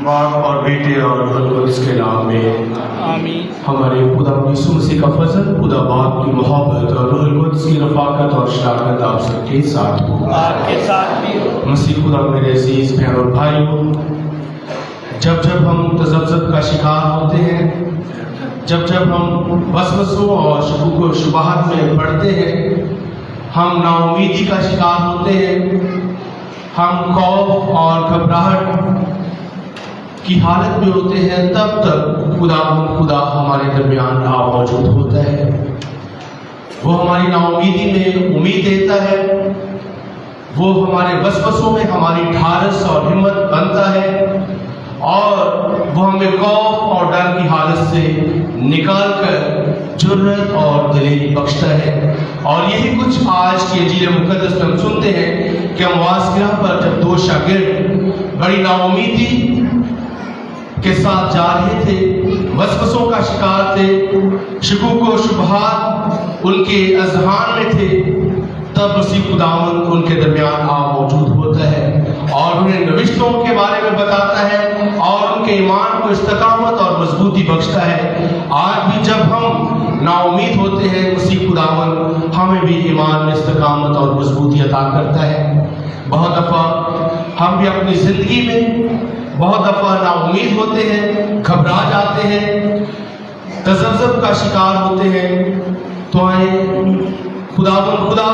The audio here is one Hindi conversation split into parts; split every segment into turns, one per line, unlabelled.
बाप और बेटे और खुद के नाम में
आमीन।
हमारे खुदा यीशु मसीह का फजल, खुदा बाप की मोहब्बत और रूहुल कुद्स की रफाकत और शराकत आप सबके साथ हो,
आपके साथ भी हो।
मसीह खुदा मेरे अजीज बहन और भाइयों, जब जब हम तज़ब्ज़ुब का शिकार होते हैं, जब जब हम वसवसों और शकूक व शुबहात में पड़ते हैं, हम नाउमीदी का शिकार होते हैं, हम खौफ और घबराहट की हालत में होते हैं, तब तक खुदा हमारे दरमियान मौजूद होता है। वो हमारी नाउमीदी में उम्मीद देता है, वो हमारे वसवसों में हमारी ढारस और हिम्मत बनता है और वो हमें खौफ और डर की हालत से निकाल कर जुर्रत और दलेरी बख्शता है। और यही कुछ आज की इंजील मुकद्दस में हम सुनते हैं कि हम वासगिरह पर जब दो शागिर्द बड़ी नाउमीदी के साथ जा रहे थे, वसवसों का शिकार थे, शकूक व शुबहात उनके अज़हान में थे, तब मसीह खुदावंद उनके दरमियान मौजूद होता है और उन्हें नविश्तों के बारे में बताता है और उनके ईमान को इस्तकामत और मजबूती बख्शता है। आज भी जब हम नाउमीद होते हैं, मसीह खुदावंद हमें भी ईमान में इस्तकामत और मजबूती अता करता है। बहुत दफ़ा हम भी अपनी ज़िंदगी में बहुत दफ़ा नाउमीद होते हैं, घबरा जाते हैं, तज़ब्ज़ुब का शिकार होते हैं। तो आए खुदा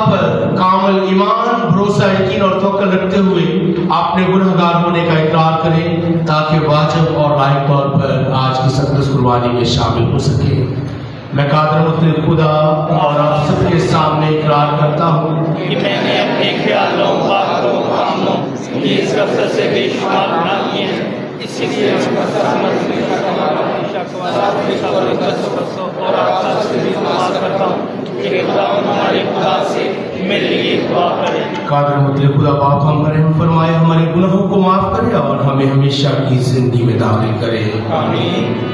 पर कामल ईमान, भरोसा, यकीन और तवक्कुल रखते हुए अपने गुनहगार होने का इकरार करें, ताकि वाजिब और लायक तौर पर आज की सक़दस कुर्बानी में शामिल हो सके। मैं कादर मुतलक खुदा और आप सबके सामने इकरार करता हूँ
कि मैंने अपने ख्यालों, बातों, कामों की इस रफ्त से बेशुमार गुनाह किए हैं। इसलिए और आपका करता हूँ कि खुदा हमारे खुदा से मेरे लिए दुआ करें।
कादर मुतलक खुदा बाप हम पर रहम फरमाए, हमारे गुनाहों को माफ़ करे और हमें हमेशा की जिंदगी में दाखिल करे।
आमीन।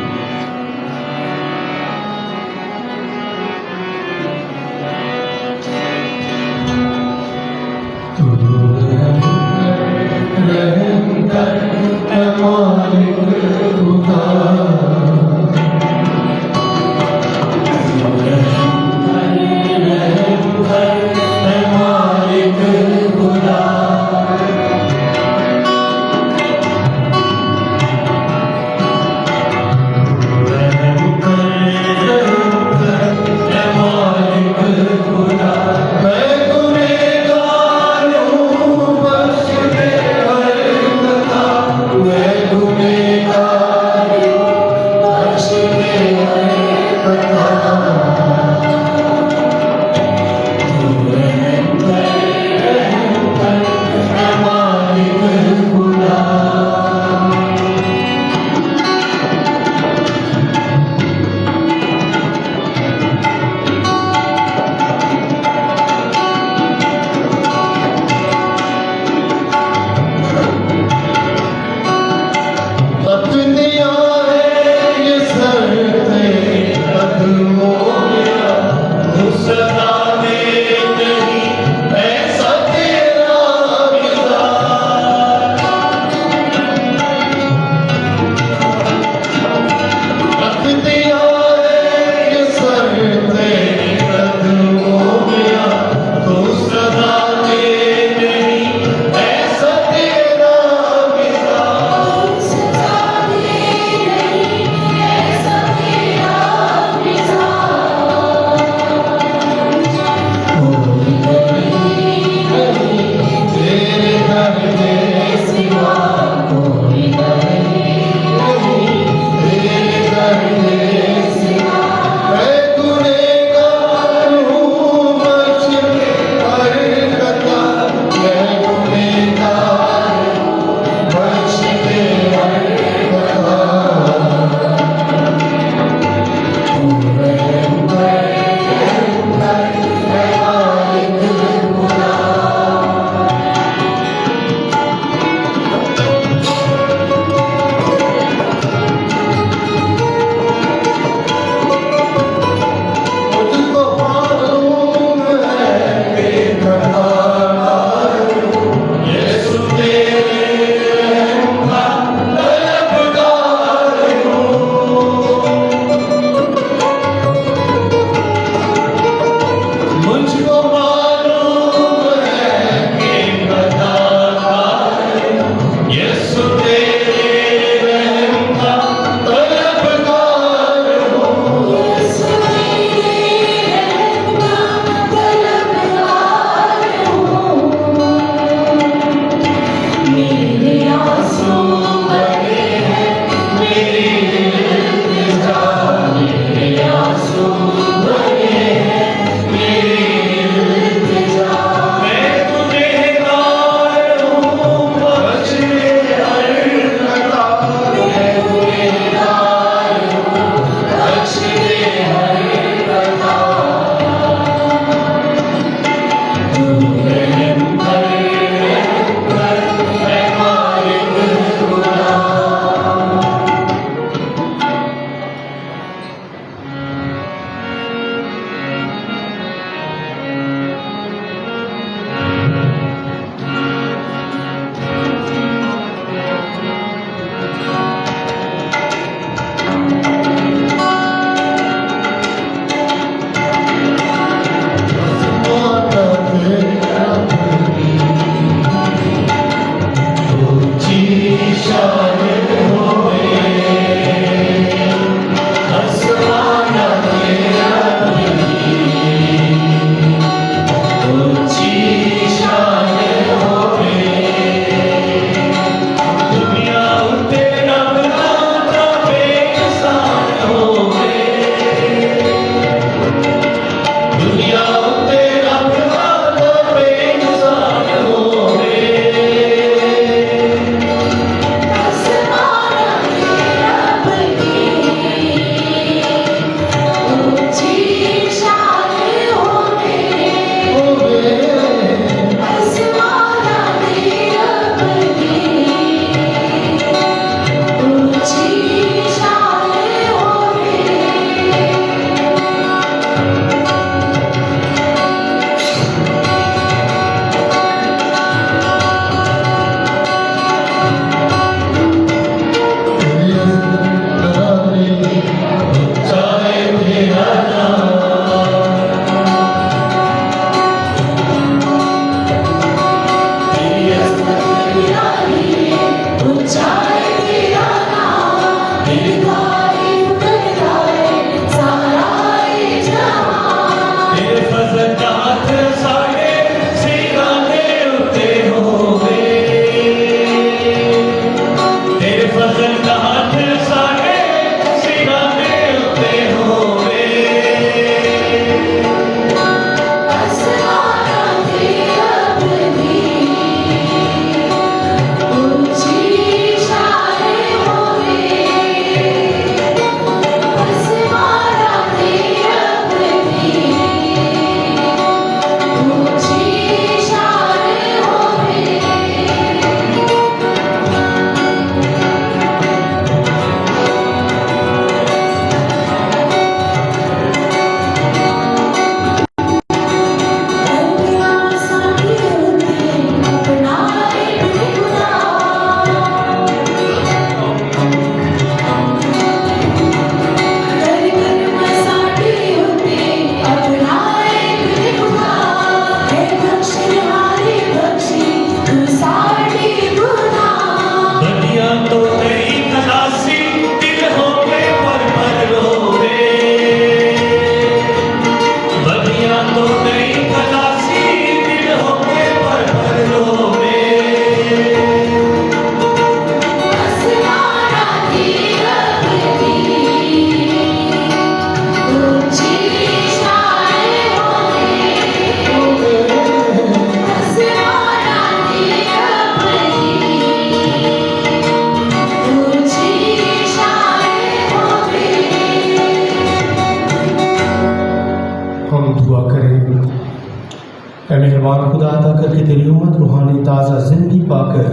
कि तेरी उम्मत रूहानी ताज़ा जिंदगी पाकर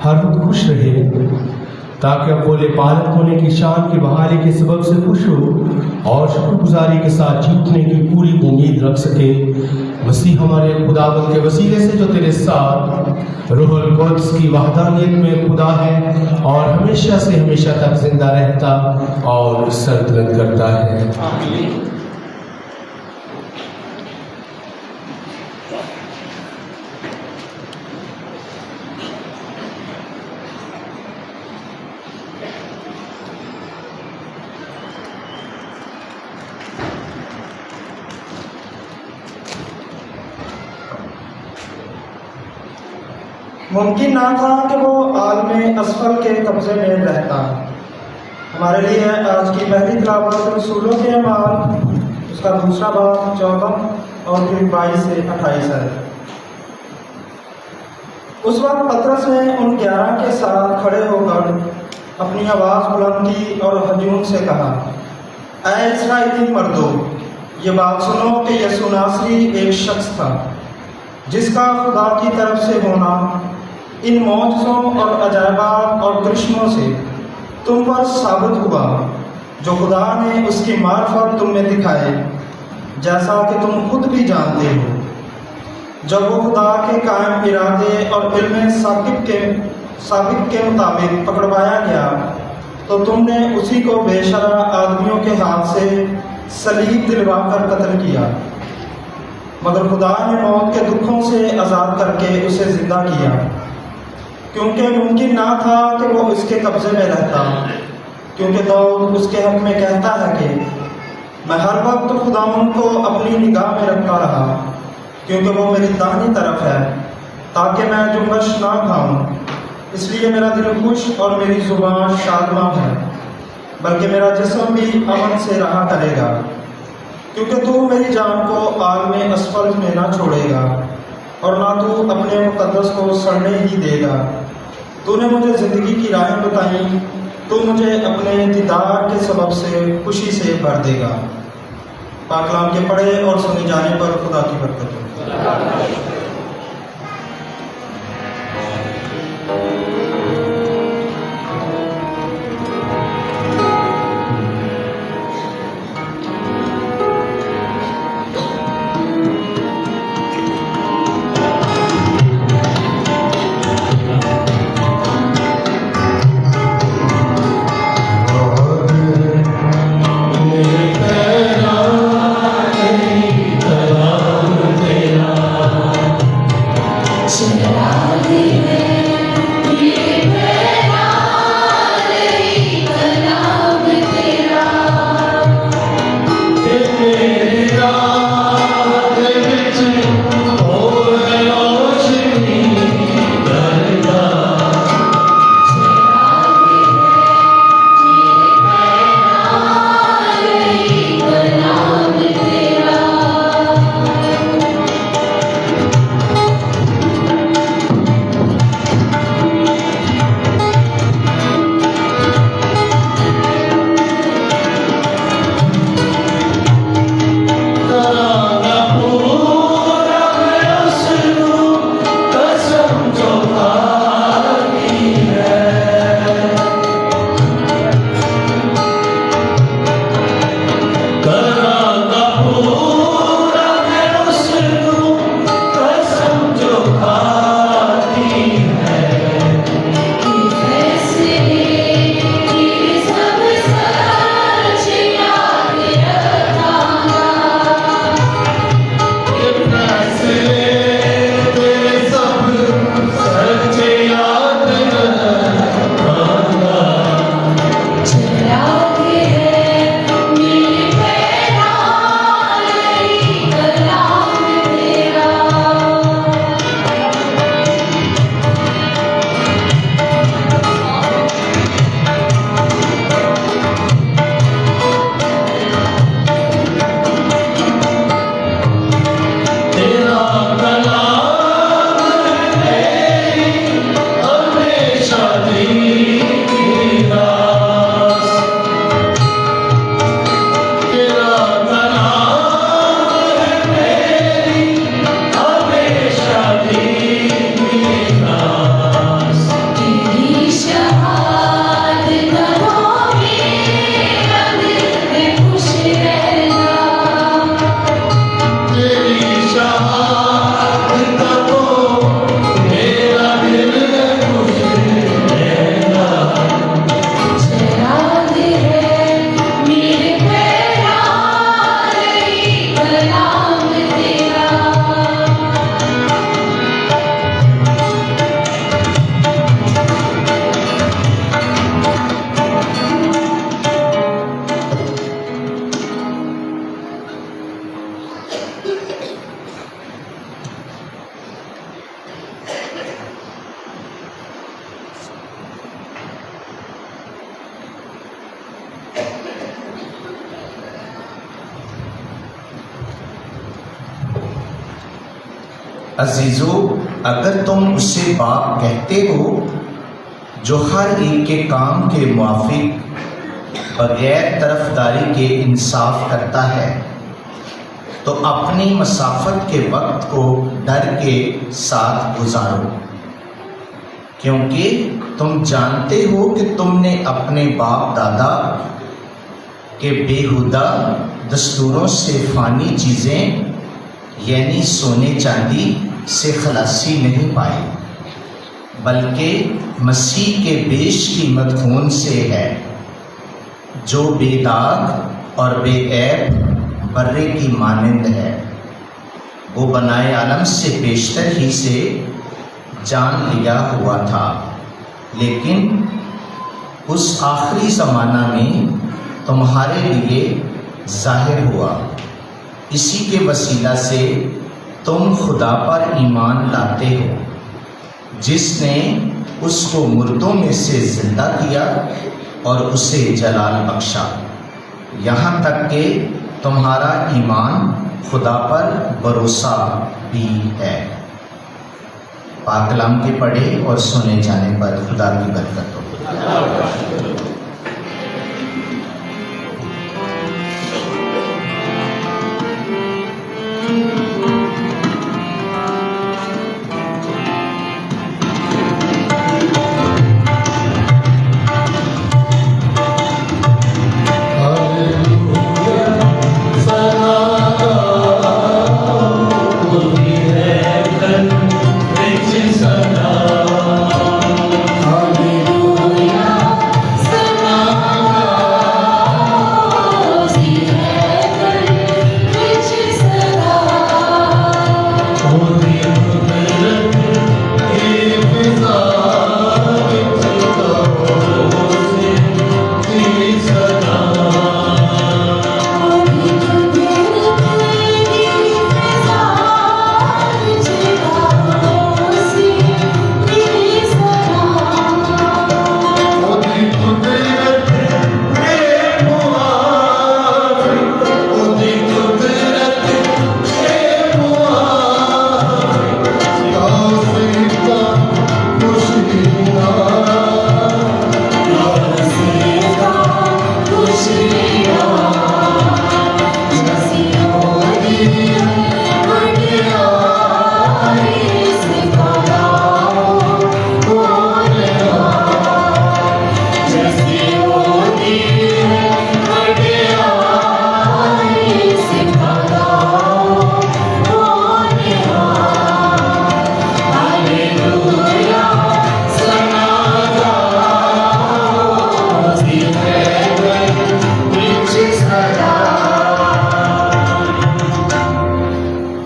हर वक्त खुश रहे, ताकि अव्वल पालक होने की शान की बहाली के सबब से खुश हो और शुक्रगुजारी के साथ जीतने की पूरी उम्मीद रख सके। मसीह हमारे खुदावंद के वसीले से जो तेरे साथ रूहुल कुद्स की वहदानियत में खुदा है और हमेशा से हमेशा तक जिंदा रहता और सरतलन करता है।
आमीन।
मुमकिन ना था कि वो आलम असफल के कब्जे में रहता। हमारे लिए आज की पहली तिलावत रसूलों के अमाल उसका दूसरा बाब 14 और फिर 22 से 28 है। उस वक्त पतरस ने उन 11 के साथ खड़े होकर अपनी आवाज़ बुलंद की और हजूम से कहा, ऐ इस्राएली मर्दों, ये बात सुनो कि यीशु नासरी एक शख्स था जिसका खुदा की तरफ से होना इन मौजज़ों और अजायबात और करिश्मों से तुम पर साबित हुआ, जो खुदा ने उसकी मार्फत तुम में दिखाए, जैसा कि तुम खुद भी जानते हो। जब वो खुदा के कायम इरादे और इल्म साबिक के मुताबिक पकड़वाया गया, तो तुमने उसी को बेशरा आदमियों के हाथ से सलीब दिलवा कर कत्ल किया, मगर खुदा ने मौत के दुखों से आज़ाद करके उसे जिंदा किया, क्योंकि मुमकिन ना था कि वो उसके कब्जे में रहता। क्योंकि दाऊद उसके हक में कहता है कि मैं हर वक्त खुदावंद को अपनी निगाह में रखता रहा, क्योंकि वो मेरी दाहिनी तरफ है, ताकि मैं जुम्बश ना खाऊं। इसलिए मेरा दिल खुश और मेरी जुबान शादमां है, बल्कि मेरा जिस्म भी अमन से रहा करेगा, क्योंकि तू मेरी जान को आग में असफल में ना छोड़ेगा और ना तू अपने मुकद्दस को सड़ने ही देगा। तूने मुझे ज़िंदगी की राहें बताई, तू मुझे अपने दीदार के सबब से खुशी से भर देगा। पाक कलाम के पढ़े और सुने जाने पर खुदा की बरकत हो।
अजीज़ों, अगर तुम उसे बाप कहते हो जो हर एक के काम के मुआफिक बगैर तरफदारी के इंसाफ करता है, तो अपनी मसाफत के वक्त को डर के साथ गुजारो, क्योंकि तुम जानते हो कि तुमने अपने बाप दादा के बेहुदा दस्तूरों से फ़ानी चीज़ें यानी सोने चांदी से खलासी नहीं पाई, बल्कि मसीह के बेश कीमत खून से है, जो बेदाग और बेऐब बर्रे की मानंद है। वो बनाए आलम से बेशतर ही से जान लिया हुआ था, लेकिन उस आखिरी ज़माना में तुम्हारे लिए जाहिर हुआ। इसी के वसीला से तुम खुदा पर ईमान लाते हो, जिसने उसको मुर्दों में से जिंदा किया और उसे जलाल बख्शा, यहाँ तक कि तुम्हारा ईमान खुदा पर भरोसा भी है। पाक कलाम के पढ़े और सुने जाने पर खुदा की बरकत हो।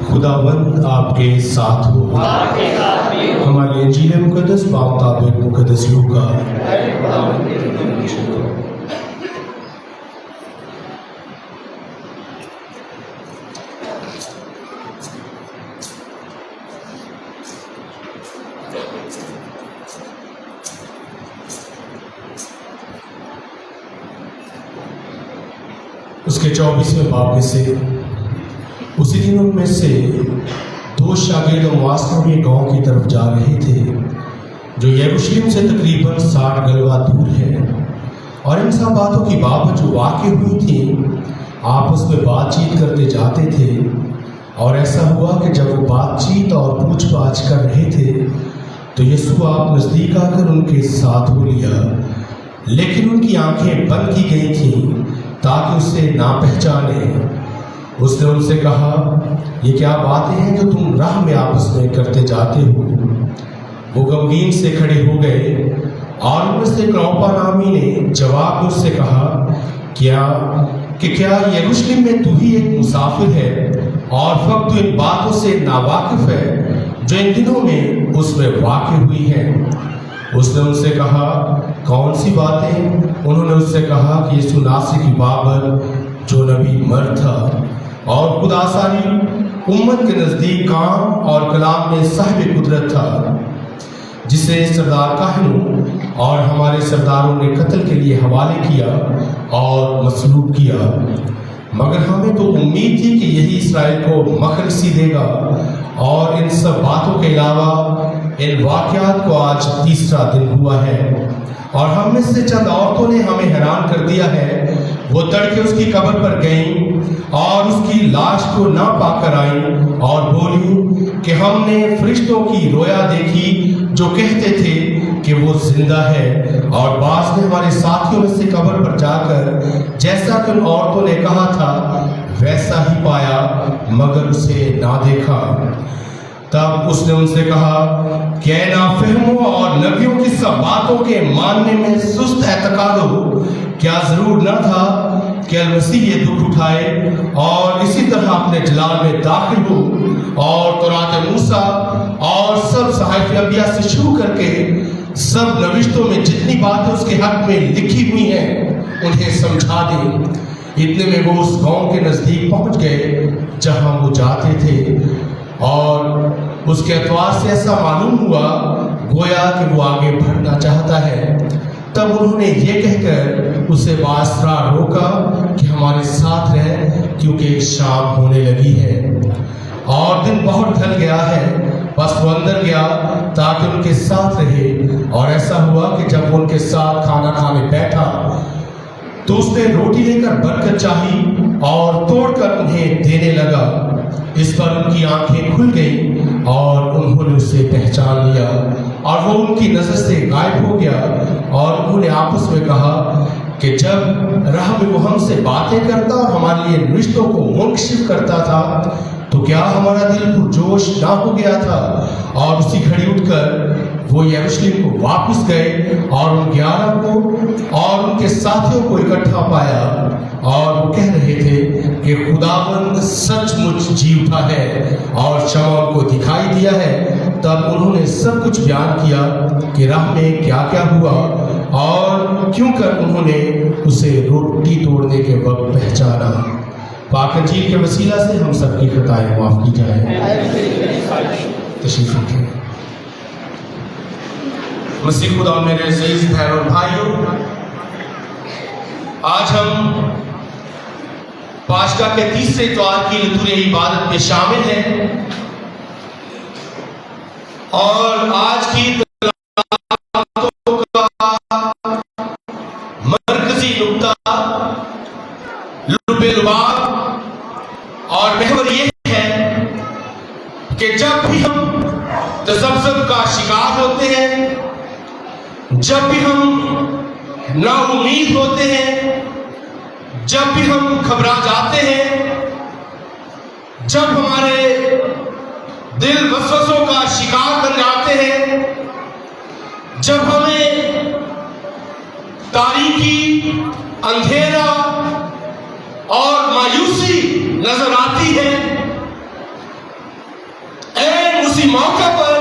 खुदावंद आपके साथ हो। हमारी इंजील मुकद्दस बाब ताबिक मुकद्दस लूका। उसके 24वें बाब में से उसी दिन उनमें से दो शागिर्द वास्तव में गांव की तरफ जा रहे थे, जो यरूशलेम से तकरीबन 60 गलवा दूर है। और इन सब बातों की बाबत जो वाक़ई हुई थी, आपस में बातचीत करते जाते थे। और ऐसा हुआ कि जब वो बातचीत और पूछ-पाछ कर रहे थे, तो यीशु आप नज़दीक आकर उनके साथ हो लिया, लेकिन उनकी आंखें बंद की गई थीं ताकि उसे ना पहचाने। उसने उनसे कहा, ये क्या बातें हैं जो तुम राह में आपस में करते जाते हो? वो गमगीन से खड़े हो गए और उनमें से क्लोपा नामी ने जवाब में उससे कहा, क्या यरूशलेम में तू ही एक मुसाफिर है और फक्त इन बातों से नावाकिफ है जो इन दिनों में उसमें वाक़ई हुई हैं? उसने उनसे कहा, कौन सी बातें? उन्होंने उससे कहा कि यीशु नासरी की बाबत जो नबी मर्द था और खुदा सारी उम्मत के नज़दीक काम और कलाम में साहिब कुदरत था, जिसे सरदार काहिनों और हमारे सरदारों ने कत्ल के लिए हवाले किया और मसलूब किया। मगर हमें तो उम्मीद थी कि यही इसराइल को मखलसी देगा। और इन सब बातों के अलावा इन वाक़यात को आज तीसरा दिन हुआ है और हम में से चंद औरतों ने हमें हैरान कर दिया है। वो तड़के उसकी कब्र पर गईं और उसकी लाश को ना पाकर आईं और बोली कि हमने फरिश्तों की रोया देखी जो कहते थे कि वो जिंदा है। और बास ने हमारे साथियों में से कब्र पर जाकर जैसा कि उन औरतों ने कहा था वैसा ही पाया, मगर उसे ना देखा। तब उसने उनसे कहा कि ऐ नाफहमों और नबियों की सब बातों के मानने में सुस्त एतकाद हो, क्या जरूर न था कि अल-मसीह ये दुख उठाए और इसी तरह अपने जलाल में दाखिल हो और तौरात मूसा और सब सहाइफ अंबिया से शुरू करके सब नविश्तों में जितनी बातें उसके हक में लिखी हुई हैं उन्हें समझा दे। इतने में वो उस गांव के नजदीक पहुंच गए जहां वो जाते थे और उसके अतवार से ऐसा मालूम हुआ गोया कि वो आगे बढ़ना चाहता है। तब उन्होंने ये कहकर उसे बासरा रोका कि हमारे साथ रह, क्योंकि शाम होने लगी है और दिन बहुत ढल गया है। बस वो अंदर गया ताकि उनके साथ रहे। और ऐसा हुआ कि जब वो उनके साथ खाना खाने बैठा तो उसने रोटी लेकर बरकत चाही और तोड़कर उन्हें देने लगा। इस पर उनकी आंखें खुल गईं और उन्होंने उसे पहचान लिया और वो उनकी नजर से गायब हो गया। और उन्होंने आपस में कहा कि जब राह में वो हमसे बातें करता और हमारे लिए रिश्तों को मुंकशिफ करता था तो क्या हमारा दिल पुरजोश ना हो गया था। और उसी घड़ी उठकर वो यरूशलेम को वापस गए और उन 11 को और उनके साथियों को इकट्ठा पाया और वो कह रहे थे कि खुदावंद सचमुच जी उठा है और शमौन को दिखाई दिया है। तब उन्होंने सब कुछ बयान किया कि राह में क्या क्या हुआ और क्यों कर उन्होंने उसे रोटी तोड़ने के वक्त पहचाना। पाक अंजील के वसीला से हम सबकी खताएं माफ की जाए। तशरीफ रखें। मसीह खुदा मेरे अजीज बहन और भाइयों, आज हम पाशका के तीसरे इतवार की लितुरे इबादत में शामिल हैं और आज की मरकजी नुक्ता लुबे-लुबाब और महवर ये है कि जब भी हम तज़ब्ज़ुब का शिकार होते हैं, जब भी हम नाउम्मीद होते हैं, जब भी हम घबरा जाते हैं, जब हमारे दिल वसवसों का शिकार बन जाते हैं, जब हमें तारीकी, अंधेरा और मायूसी नजर आती है, ऐन उसी मौका पर,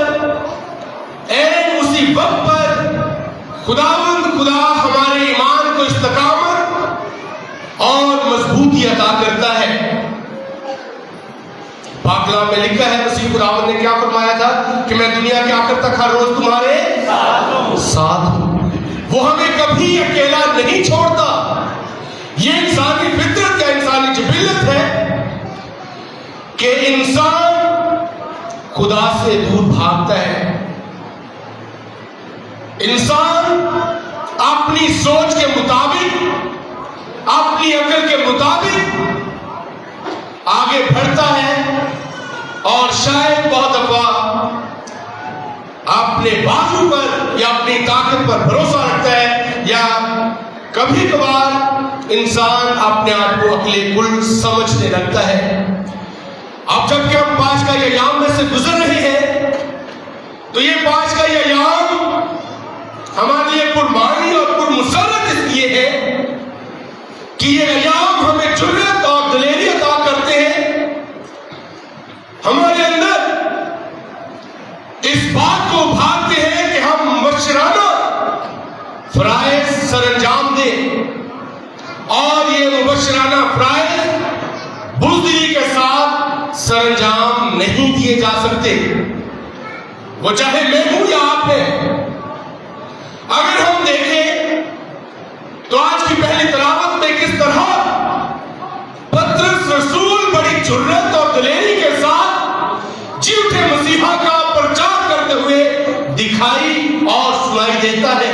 ऐन उसी वक्त पर खुदावंद खुदा हमारे ईमान को इस्तकामत और मजबूती अता करता है। पाक कलाम में लिखा है मसीह खुदावंद ने क्या फरमाया था कि मैं दुनिया के आखिर तक हर रोज तुम्हारे साथ हूं। वो हमें कभी अकेला नहीं छोड़ता। ये इंसानी फितरत या इंसानी जिबिल्लत है कि इंसान खुदा से दूर भागता है। इंसान अपनी सोच के मुताबिक, अपनी अकल के मुताबिक आगे बढ़ता है और शायद बहुत दफा अपने बाजू पर या अपनी ताकत पर भरोसा रखता है, या कभी कभार इंसान अपने आप को अक्ले कुल समझने लगता है। अब जबकि हम पाशका के अय्याम में से गुजर रहे हैं तो ये पाशका के अय्याम हमारे लिए कुर्बानी और पुरमुसर्रत इसलिए है कि ये अय्याम हमें जुर्रत और दलेरी अता करते हैं, हमारे अंदर इस बात को उभारते हैं कि हम मुबश्शिराना फराइज सरअंजाम दें। और ये मुबश्शिराना फराइज बुज़दिली के साथ सरअंजाम नहीं दिए जा सकते, वो चाहे मैं हूं या आप हैं। अगर हम देखें तो आज की पहली तिलावत में किस तरह सुनाई देता है।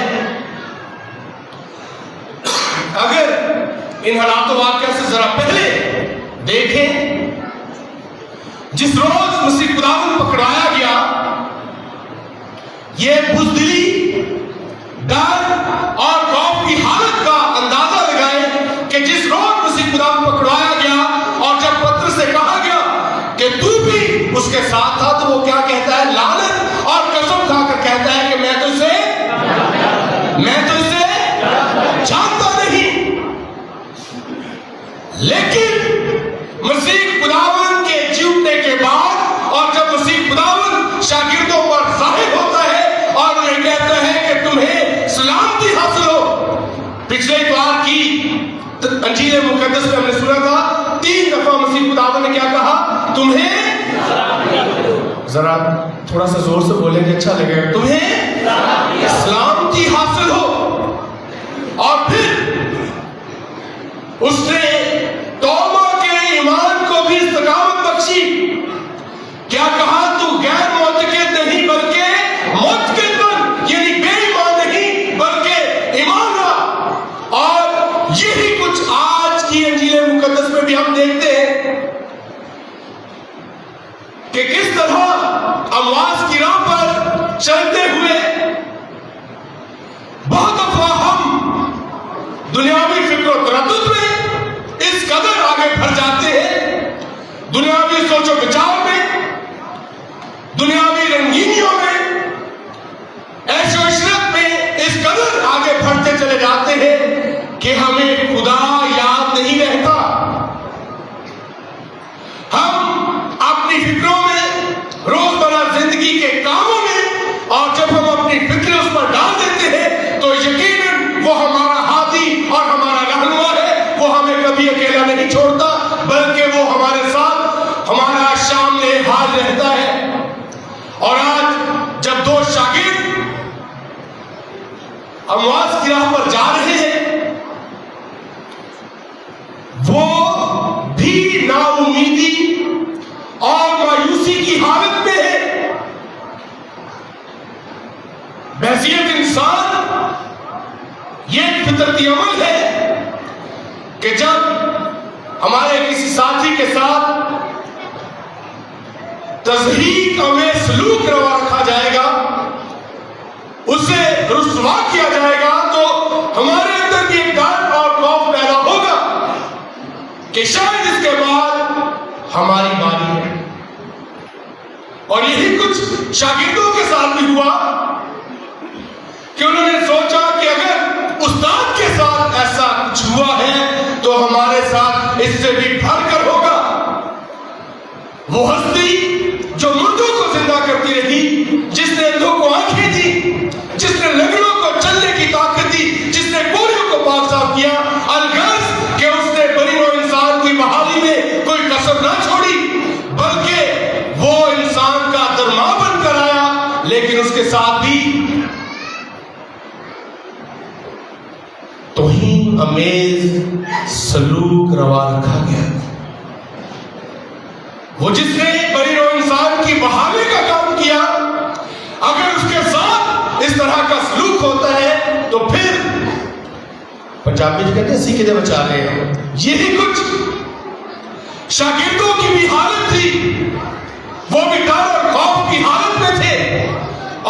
अगर इन हालातों वाक़या से जरा पहले देखें, जिस रोज मसीह खुदावंद पकड़ाया गया, ये बुज़दिली, डर और खौफ की हालत का अंदाजा लगाएं कि जिस रोज मसीह खुदावंद पकड़ाया गया और जब पत्रस से कहा गया कि तू भी उसके साथ था, तो वो क्या कहता है? लानत और कसम खाकर कहता है कि मैं तो इसे जानता नहीं। लेकिन मसीह खुदावंद के जीतने के बाद और जब मसीह खुदावंद शागिर्दों पर ज़ाहिर होता है और उन्हें कहता है कि तुम्हें सलामती हासिल हो। पिछले इतवार की अंजील मुकद्दस में हमने सुना था 3 दफा मसीह खुदावंद ने क्या कहा? तुम्हें, जरा थोड़ा सा जोर से बोलेंगे अच्छा लगेगा, तुम्हें सलामती हासिल हो। और फिर उसने तौबा के ईमान को भी इस्तकामत बख्शी। क्या कहा? तू गैर मुतक़िद नहीं बल्कि मुतक़िद बन, यानी बेईमान नहीं बल्कि ईमान ला। और यही कुछ आज की अंजील मुकद्दस में भी हम देखते हैं कि किस तरह अमवास की राह पर चलते हुए बहुत दफा हम दुनियावी फिक्र तरद्दुद में इस कदर आगे बढ़ जाते हैं, दुनियावी सोचो विचार में, दुनियावी रंगीनियों में, ऐशो इशरत में इस कदर आगे बढ़ते चले जाते हैं कि हमें खुदा याद नहीं रहता। हम अपनी फिक्रों में, रोजमर्रा जिंदगी के कामों में, और जब हम अपनी फिक्र उस पर डाल देते हैं तो यकीनन वो हमारा हाथी और हमारा रहनुमा है। वो हमें कभी अकेला नहीं छोड़ता बल्कि वो हमारे साथ हमारा सामने हाल रहता है। और आज जब 2 शागिर्द अमवास की राह पर जा रहे हैं, वो भी नाउमीदी और मायूसी की हालत में है। बहसियत इंसान ये फितरती अमल है कि जब हमारे किसी साथी के साथ तज़हीक अमेज़ सलूक रवा रखा जाएगा, उसे रुस्वा किया जाएगा, तो हमारे अंदर भी एक डर और खौफ पैदा होगा कि शायद इसके बाद हमारी बारी है। और यही कुछ शागिर्दों के साथ भी हुआ कि उन्होंने सोचा कि अगर उस्ताद के साथ ऐसा कुछ हुआ है तो हमारे साथ इससे भी भरकर होगा। वो हस्ती जो मुर्दों को जिंदा करती रही, जिसने अंधों को आंखें दी, जिसने लंगड़ों को चलने की ताकत दी, जिसने कोरियों को पाक साफ किया, अलगर्ज कि उसने बनी नौ इंसान की बहाली में कोई कसर ना छोड़ी, बल्कि वो इंसान का दरमा बनकर आया, लेकिन उसके साथ भी तौहीन अमेज़ सलूक रवा रखा गया। वो जिसने बनी नौ इंसान की बहाली का काम किया, अगर उसके साथ इस तरह का सलूक होता है तो फिर पंजाबी में कहते हैं सीखे दे बचा रहे हैं। यही कुछ शागिर्दों की भी हालत थी, वो भी डर और खौफ की हालत में थे।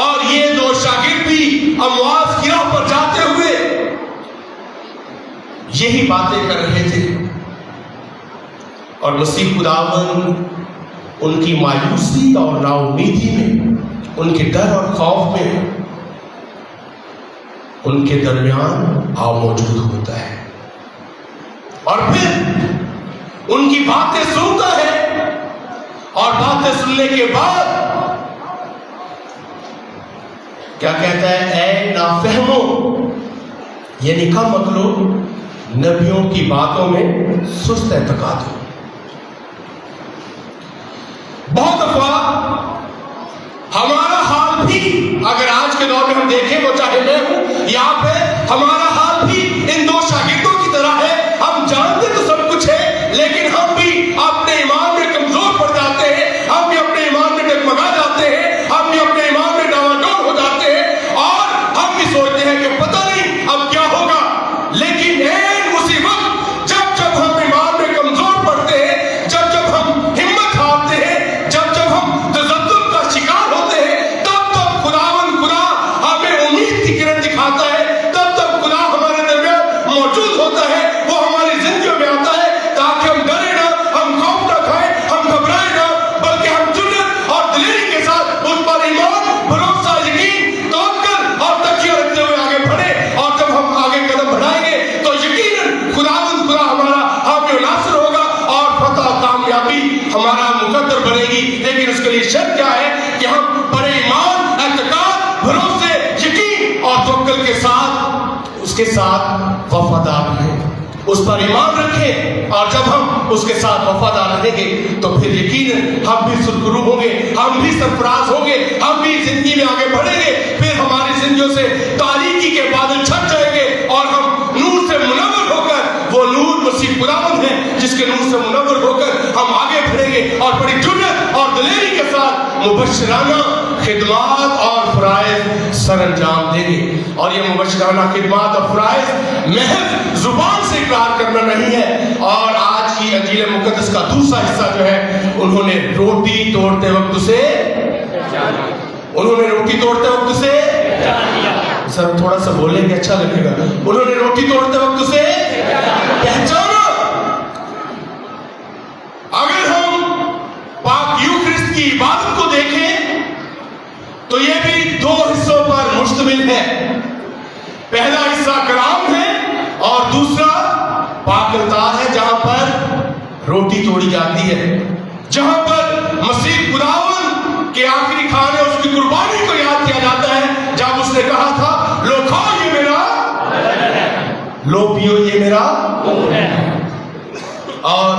और ये 2 शागिर्द भी अमवास की राह पर जाते हुए यही बातें कर रहे थे। और मसीह खुदावंद उनकी मायूसी और नाउमीदी में, उनके डर और खौफ में उनके दरमियान आ मौजूद होता है और फिर उनकी बातें सुनता है। और बातें सुनने के बाद क्या कहता है? ऐ नाफहमो, यानी का मतलब नबियों की बातों में सुस्त एतकाद हो। बहुत दफा हमारा हाल भी, अगर आज के दौर में हम देखें, वो चाहे मैं हूं यहाँ पे, हमारा हाल भी इन 2 शागिर्दों की तरह है। हम जानते तो सब कुछ है, लेकिन हम भी अपने ईमान में कमजोर पड़ जाते हैं, हम भी अपने ईमान में डगमगा जाते हैं, हम भी अपने ईमान में डावाडोल हो जाते हैं। और हम भी सोचते हैं कि पता नहीं अब क्या होगा, लेकिन ऐन मुसीबत जब जब हम ईमान में कमजोर पड़ते हैं, जब जब हम हिम्मत हारते हैं, जब जब हम तज़ब्ज़ुब का शिकार होते हैं, तब तब खुदावंद खुदा हमें उम्मीद की किरण दिखाता है, तब तब खुदा हमारे दरमियान मौजूद होता है, वो हमारी जिंदगियों में आता है, ताकि हम डरे ना, हम खौफ ना खाएं, हम घबराए ना, बल्कि हम जुर्रत और दिलेरी के साथ उस पर ईमान, भरोसा, यकीन, तवक्कुल और तकिया रखते हुए आगे बढ़े। और जब हम आगे कदम बढ़ाएंगे तो यकीनन खुदावंद खुदा हमारा हामी और नासिर होगा और फतह कामयाबी हमारा मुकद्दर बनेगी। लेकिन उसके लिए शर्त क्या है कि हम बड़े ईमान, एतकाद, भरोसे, यकीन और तवक्कुल के साथ उसके साथ वफादार हैं, उस पर ईमान रखें। और जब हम उसके साथ वफादार रहेंगे तो फिर यकीनन हम भी सुरखरू होंगे, हम भी सरफराज होंगे, हम भी जिंदगी में आगे बढ़ेंगे। फिर हमारी जिंदगियों से तारीकी के बादल छट जाएंगे और हम नूर से मुनव्वर होकर, वो नूर मसीह खुदावंद है जिसके नूर से मुनव्वर होकर हम आगे बढ़ेंगे और बड़ी जुर्रत और दिलेरी के साथ मुबश्शिराना खिदमत और फराइज सरअंजाम देंगे। और ये मुबश्शिराना खिदमत और फराइज महज जुबान से इकरार करना नहीं है। और आज की अंजील मुकद्दस का दूसरा हिस्सा जो है, उन्होंने रोटी तोड़ते वक्त उसे सर थोड़ा सा बोलेंगे अच्छा लगेगा। उन्होंने रोटी तोड़ते वक्त उसे पहचाना। अगर हम पाक यूखरिस्त की इबादत को देखें तो ये भी दो हिस्सों पर मुश्तमिल है। पहला हिस्सा कलाम है और दूसरा पाक अलतार है, जहां पर रोटी तोड़ी जाती है, जहां पर मसीह खुदावंद के आखिरी खाने उसकी कुर्बानी को याद किया जाता है, जब उसने कहा था लो खाओ ये मेरा, लो पियो ये मेरा। और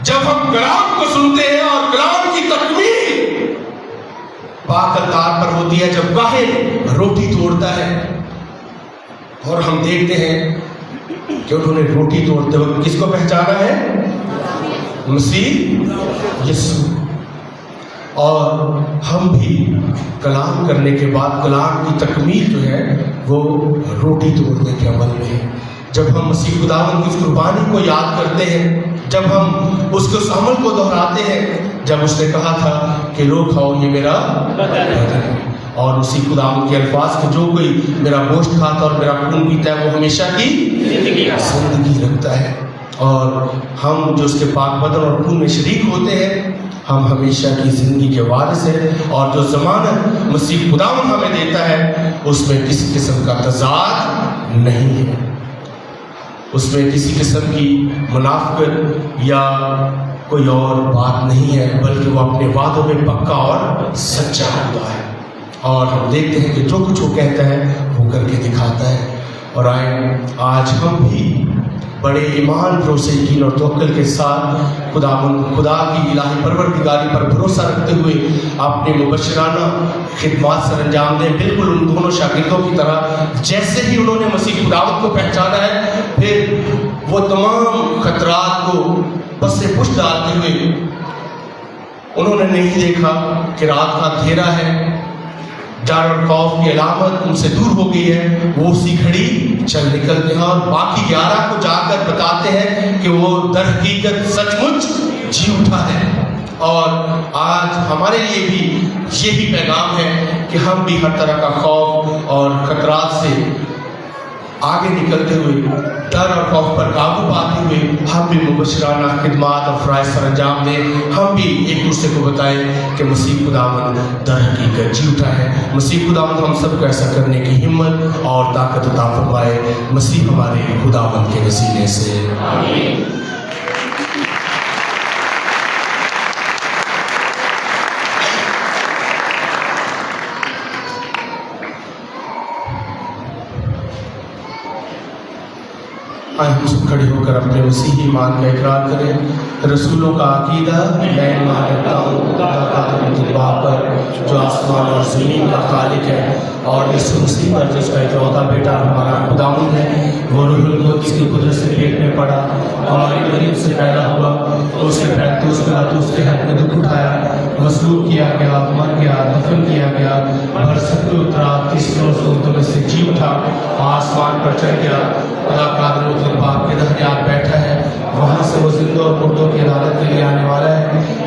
जब हम कलाम को सुनते हैं और कलाम की तकमील पाक अलतार पर होती है, जब वाहिद रोटी तोड़ता है और हम देखते हैं कि उन्होंने रोटी तोड़ते वक्त किसको पहचाना है? मसीह यीशु। और हम भी कलाम करने के बाद कलाम की तकमील जो है वो रोटी तोड़ने के अमल में है। जब हम मसीह खुदावंद की उस कुर्बानी को याद करते हैं, जब हम उसके उस अमल को दोहराते हैं, जब उसने कहा था कि लो खाओ ये मेरा बदन है, और उसी खुदावंद के अल्फाज के जो कोई मेरा गोश्त खाता और मेरा खून पीता है वो हमेशा की जिंदगी रखता है। और हम जो उसके पाक बदन और खून में शरीक होते हैं, हम हमेशा की जिंदगी के वारिस हैं। और जो ज़मानत मसीह खुदावंद हमें देता है उसमें किसी किस्म का तज़ाद नहीं है, उसमें किसी किस्म की मुनाफिकत या कोई और बात नहीं है, बल्कि वो अपने वादों में पक्का और सच्चा खुदा है। और हम देखते हैं कि जो कुछ वो कहता है वो करके दिखाता है। और आए आज हम भी बड़े ईमान, भरोसे, यकीन और तवक्कुल के साथ खुदा की इलाही परवरदिगारी पर भरोसा रखते हुए अपने मुबश्शिराना खिदमत सरअंजाम दें, बिल्कुल उन दोनों शागिर्दों की तरह। जैसे ही उन्होंने मसीह खुदावंद को पहचाना है, फिर वो तमाम खतरात को बसे पुष्ट डालते हुए उन्होंने नहीं देखा कि रात का अंधेरा है, डर और खौफ की अलामत उनसे दूर हो गई है, वो उसी घड़ी चल निकलते हैं और बाकी 11 को जाकर बताते हैं कि वो दर हकीकत सचमुच जी उठा है। और आज हमारे लिए भी यही पैगाम है कि हम भी हर तरह का खौफ और खतरात से आगे निकलते हुए, डर और खौफ पर काबू पाते हुए, हम भी मुबश्शिराना खिदमत और फराइज सरअंजाम दें। हम भी एक दूसरे को बताएं कि मसीह खुदावंद दर हकीकत जी उठा है। मसीह खुदावंद हम सबको ऐसा करने की हिम्मत और ताकत अता फरमाए, मसीह हमारे खुदावंद के वसीले से आमीन। आए हम सब खड़े होकर अपने मसीही ईमान का इकरार करें। रसूलों का अकीदा, मैं ईमान रखता हूँ खुदा का बाप पर जो आसमान और ज़मीन का खालिक है, और यीशु मसीह पर जिसका इकलौता बेटा हमारा खुदावंद है, वो रूहुल कुद्स की कुदरत से पेट में पड़ा और मरीम से पैदा हुआ, तो उसके पैंतुस उसके हाथ में दुख उठाया, मसलूब किया गया, मर गया, दफन किया गया, बरसत में उतरा, तीसरे रोज मुर्दों में से जी उठा, आसमान पर चढ़ गया, खुदा कादिर मुतलक बाप के दाहिने हाथ बैठा है, वहाँ से वो जिंदों और मुर्दों की अदालत के लिए आने वाला है।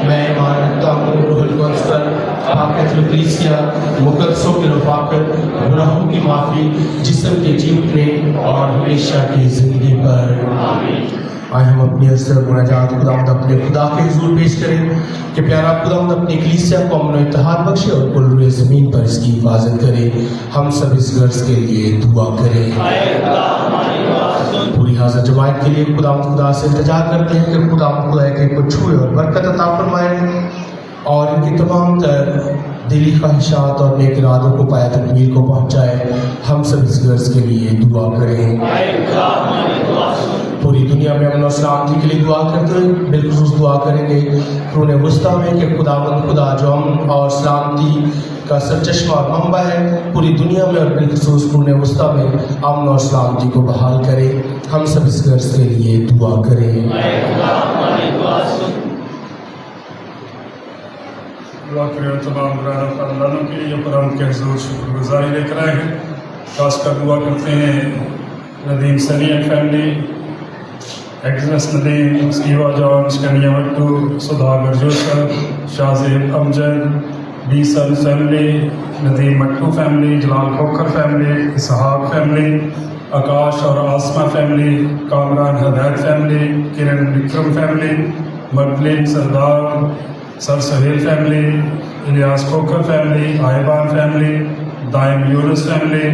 मैं ईमान रखता हूँ रूहुल कुद्स पर, पाक कलीसिया, मुकद्दसों की रफ़ाक़त, गुनाहों की माफ़ी, जिस्म के जी उठने और हमेशा की ज़िंदगी पर। आए हम अपनी असर मुनाजात खुदावंद अपने खुदा के हुजूर पेश करें कि प्यारा खुदावंद अपनी कलीसिया को अमन व इत्तेहाद बख्शे और कुल रुए ज़मीन पर इसकी हिफाजत करे। हम सब इस गर्ज के लिए दुआ करें। पूरी हाज़िर जमात के लिए खुदावंद खुदा से इल्तिजा करते हैं कि खुदावंद खुदा के को छुए और बरकत अता फरमाए और इनकी तमाम तर दिली ख्वाहिशात और नेक इरादों को पाया तकमील को पहुँचाए। हम सब इस गर्ज के लिए दुआ करें। पूरी दुनिया में अमन और सलामती के लिए दुआ करते हुए बिलखुसूस दुआ करेंगे क़ुरून वुस्ता में कि खुदावंद खुदा जो अमन और सलामती का सरचश्मा और मंबा है, पूरी दुनिया में और बिलखुसूस क़ुरून वुस्ता में अमन और सलामती को बहाल करे। हम सब इस गर्ज के लिए दुआ करें।
दुआ करें तमाम ख़ानदानों के लिए कुरान के हुज़ूर शुक्रगुज़ारी लेकर आए हैं। खासकर दुआ करते हैं नदीम सलीम फैमिली, एक्ट्रेस नदीम, स्कीवा जॉन, कनिया मट्टू, सुधागर जोसफ, शाहजेब अमजद, बीसल family, Nadeem Mattu family, Jalal Khokhar family, Ishaq family, Akash और Asma family, Kamran Hidayat family, Kiran Vikram family, मकलिन Sardar, sir Sahel family, Ilyas Khokhar family, आयबान फैमिली, दाइम यूनुस फैमिली,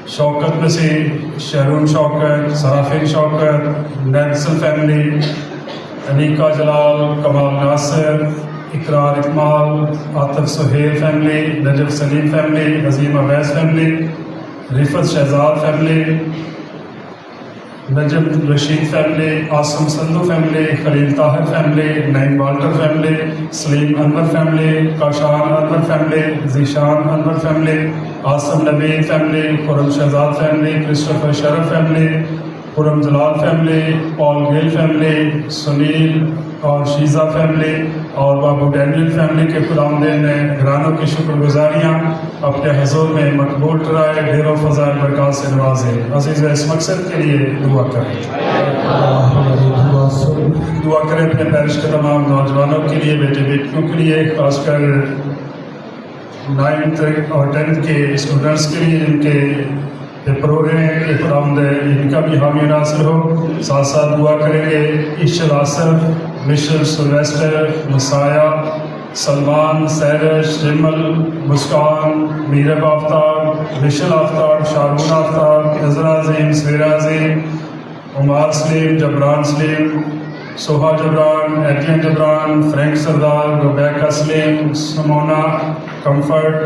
शौकत नसीर, शरून शौकत, सराफिन शौकत, नैसल family, Anika Jalal, Kamal Nasir, Iqrar Ikmal, Atif Suhail family, Najaf Saleem family, अजीम Awais family, Riffat Shahzad family, Najam Rasheed family, Asim Sandhu family, Khalil Tahir family, Naeem Walter family, Saleem Anwar family, Kashan Anwar family, Zeeshan Anwar family, Asim Nabi family, Khurram Shahzad family, Christopher Sharaf family, Khurram Jalal family, Paul Gill family, Sunil और शीज़ा फैमिली और बाबू डैनियल फैमिली के खुदावंद ने घरानों की शुक्रगुजारियाँ अपने हजूर में मकबूल कराए, ढेरों फज़ाइल बरकत से नवाजे। अज़ीज़ इस मकसद के लिए दुआ करें। दुआ करें अपने पैरिश के तमाम नौजवानों के लिए, बेटे बेटियों के लिए, खासकर 9th और 10th के स्टूडेंट्स के लिए जिनके पेपर हो रहे हैं कि खुदावंद इनका भी हामी नासिर हो। साथ साथ दुआ करेंगे इशल आसफ, मिशल, सिल्वेस्टर, मसाया, सलमान, सैरश, रिमल, मुस्कान, मीरब आफ्ताब, मिशल आफ्ताब, शारून आफ्ताब, नजर अज़ीम, सवेरा अज़ीम, उमार सलीम, जबरान सलीम, सोहा जबरान, एटियन जबरान, फ्रैंक सरदार, रुबैका सलीम, समोना Comfort,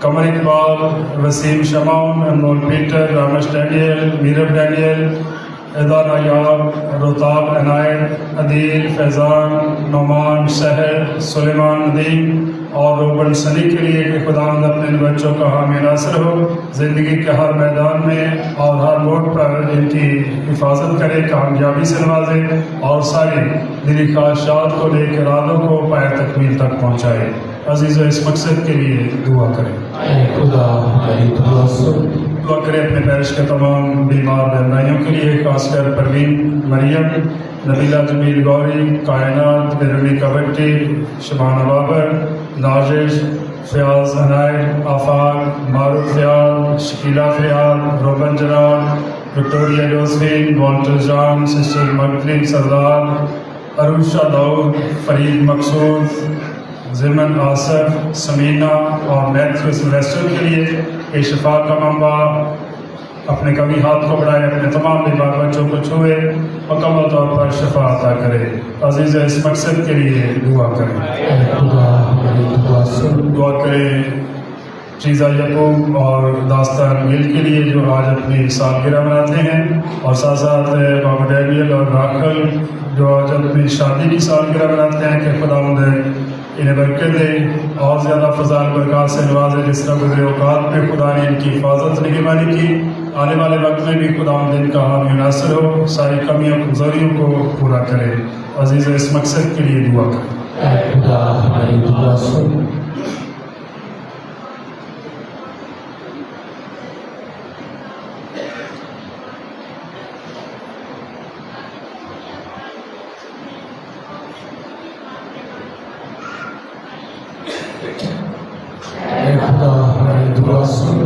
Qamar Iqbal, Waseem Shamaun, Anmol Peter, Ramesh Daniel, Meerab Daniel, एदान अयाब, रोताब अनायत, अदील, फैज़ान, नोमान, शहर, सुलेमान नदीम और रोबन सनी के लिए कि खुदावंद अपने इन बच्चों का हामी नासिर हो, ज़िंदगी के हर मैदान में और हर मोड़ पर इनकी हिफाजत करे, कामयाबी से नवाजे और सारी दिली ख्वाहिशात को लेकर इरादों को पाए तकमील तक पहुँचाए। अजीज़ इस मकसद के लिए दुआ करें। दुआ करें अपने पैरिश के तमाम बीमार बहनाइयों के लिए, खासकर परवीन मरियम, नबीला जमील गौरी, कायनात, बिरनी कबट्टी, शबाना बाबर, नाजिश, फयाज अनायत, आफाक, मारूफ फयाज, शकीला फयाज, रोबन Zarar, Victoria Josephine, Walter Jan, sister मकलिन सरदार, अरुषा दाऊद, फरीद मकसूद, ज़िमन आसफ, समीना और मैथ्यू सिल्वेस्टर के लिए कि शिफा का मंबा अपने कभी हाथ को बढ़ाए, अपने तमाम बीमार बच्चों को छुए, मुकम्मल तौर पर शिफा अता करे। अजीज़ इस मकसद के लिए दुआ करें। दुआ करें चीज़ा यकूब और दास्तान गिल के लिए जो आज अपनी सालगिरह मनाते हैं, और साथ साथ बाबा डैनियल और राखल जो आज अपनी शादी की सालगिरह मनाते हैं कि खुदावंद इन्हें बरकत दे और ज़्यादा फजाल बरकत से नवाजे। जिस तरह गुजरे औकात में खुदा ने इनकी हिफाजत निगरानी की, आने वाले वक्त में भी खुदा दिन का हामी नासिर हो, सारी कमियों कमजोरियों को पूरा करे। अजीज़ इस मकसद के लिए दुआ करें।
खुदा हमारी दुआ सुन। खुदा हमारी दुआ सुन।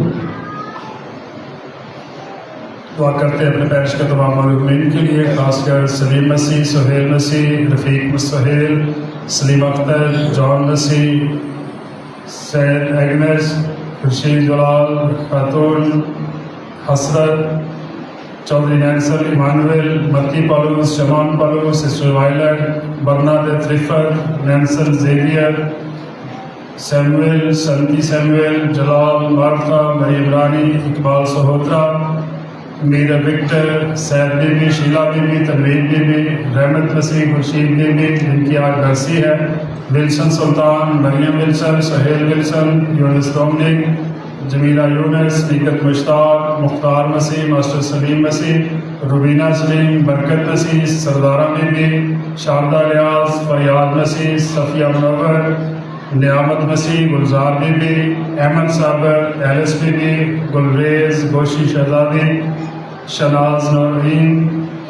दुआ करते हैं अपने पैरिश के तमाम मुमिनीन के लिए, खासकर सलीम मसीह, सुहेल मसीह, रफ़ीक सुहेल, सलीम अख्तर, जॉन मसीह, सैद एग्नेस, खुर्शीद जलाल, खातून हसरत, चौधरी नैंसल इमानुएल, मत्ती पालूस, शमान पालूस, सिस्टर वायलट, बर्नाडेथ रिफत, नैंसल जेवियर, सैमुएल, संती Samuel, Jalal, Martha, Mariam Rani, Iqbal Sahotra, Meera Victor, Syed Bibi, Sheela Bibi, Tanveer Bibi, Rehmat Masih, Khursheed Bibi जिनकी आज बरसी है, Wilson Sultan, Mariam Wilson, Suhail Wilson, Younus Dominic, Jameela Younus, Nikhat Mushtaq, Mukhtar मसीह, मास्टर सलीम मसीह, रुबीना सलीम, बरकत मसीह, सरदारा बीबी, शारदा लियाज, फरियाद मसीह, सफ़िया मुनव्वर, नियामत मसीह, गुलजार बीबी, अहमद साबर, एलिस बीबी, गुलरेज, गोशी शहजादी, शनाज नौरीन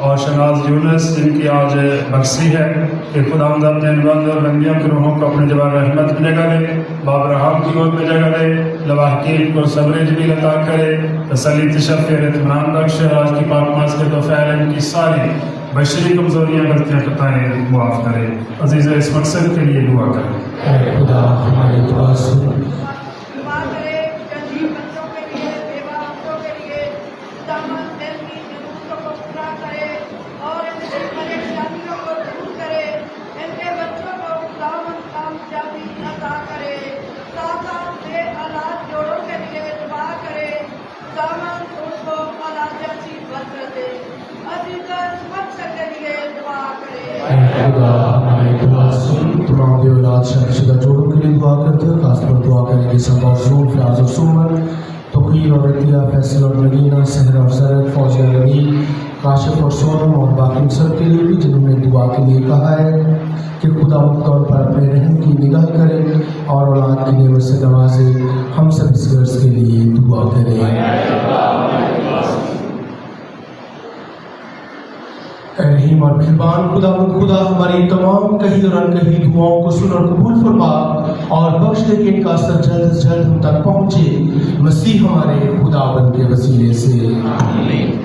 और शनाज यूनुस जिनकी आज बरसी है, कि खुदावंद अपने निबंध और बंदियों के रूहों को अपने जवाब रहमत में जगह दे, बाबरहाम की गोद में जगह दे, लवाहकीन को सब्र जमील अता करे, तसल्ली तशफ़्फ़ुर इत्मीनान बख्श, आज की पाक नमाज़ के तोफ़ैल इनकी सारी बशरी कमजोरियाँ गलतियाँ खताएँ मुआफ़ करे। अजीज़ इस मकसद के लिए दुआ करें।
खुदा हमारी दुआ सुन।
दुआ करे गरीब बच्चों के लिए, बेवा बच्चों के लिए, दामन दिल की ज़रूरतों को पूरा करे और इनकी परेशानियों को दूर करे। इनके बच्चों को दामन कामयाबी अता करे। साथ बे औलाद जोड़ों के लिए दुआ करे, दामन उनको औलाद जैसी बरकत दे। अजीज़ इस मकसद के लिए दुआ करे।
खुदा हमारी दुआ सुन। तमाम औलाद शादीशुदा जोड़ों के लिए दुआ करते हैं, खासतौर दुआ करेंगे सब मौजूद फयाज और सुमन, तोकीर और रतिया, फैसल और नगीना, सहर और सरत, फौजिया नगी, काशिफ और सोनम और बाकी सब के लिए भी जिन्होंने दुआ के लिए कहा है कि खुदा तौर पर अपने रहम की निगाह करे और औलाद की नेमत से नवाजे। हम सब इस गर्ज के लिए दुआ करें। रहीम और मेहरबान खुदा हमारी तमाम कही और अनकही दुआओं को सुन और कबूल फरमा और बख्श दे कि इनका असर जल्द से जल्द हम तक पहुँचे, मसीह हमारे खुदावंद के वसीले से आमीन।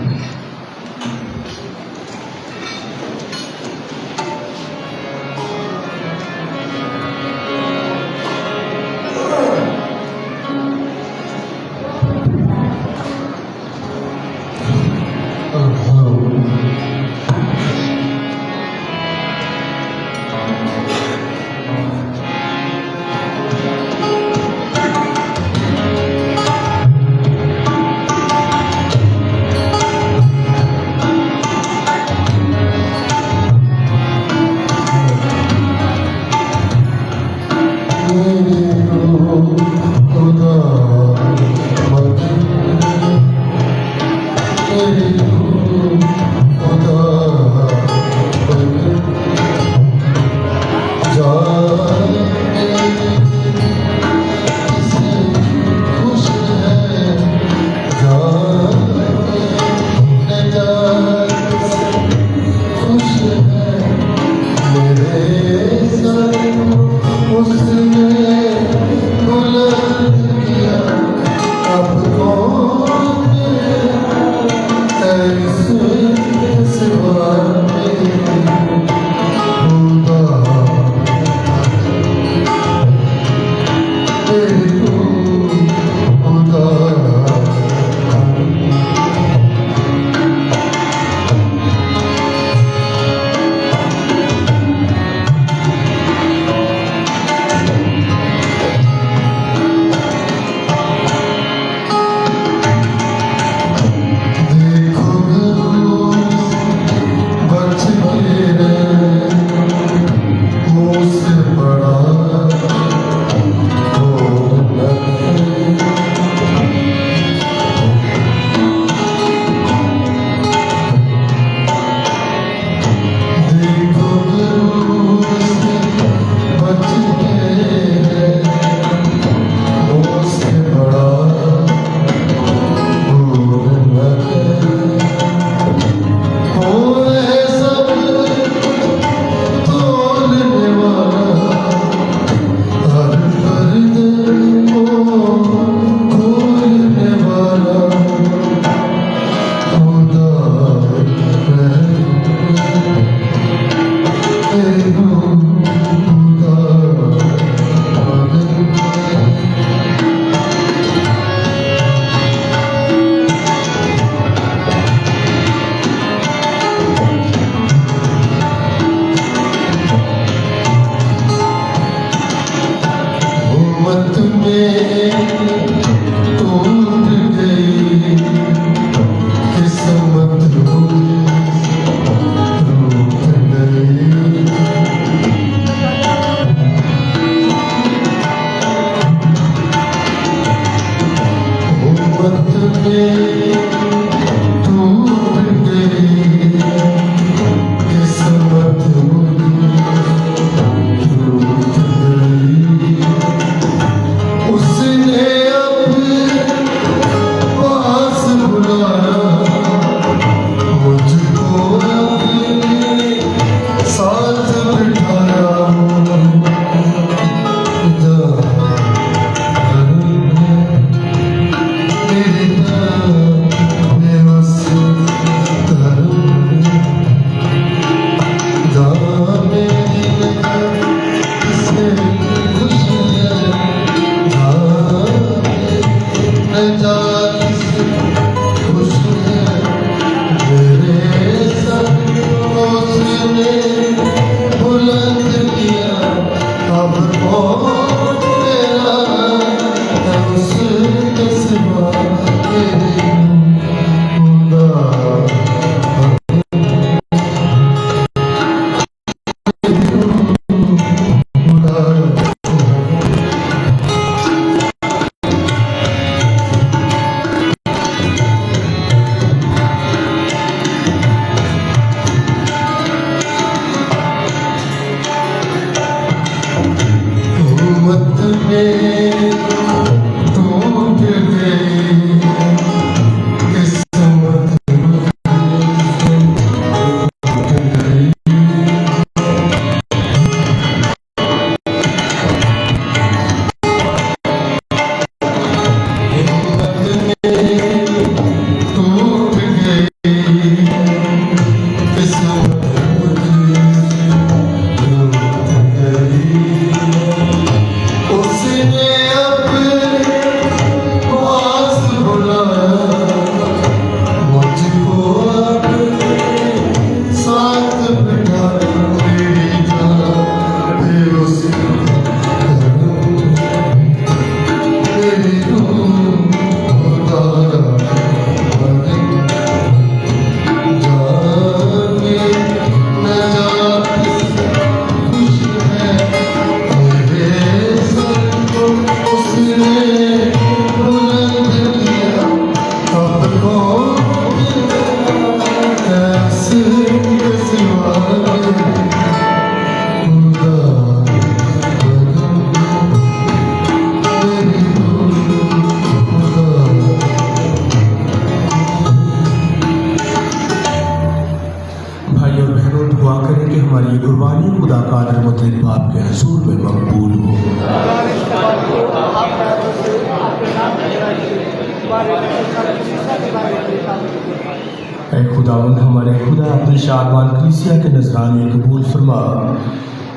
ऐ खुदावंद हमारे खुदा अपनी शादमान कलीसिया के नजराने कबूल फरमा।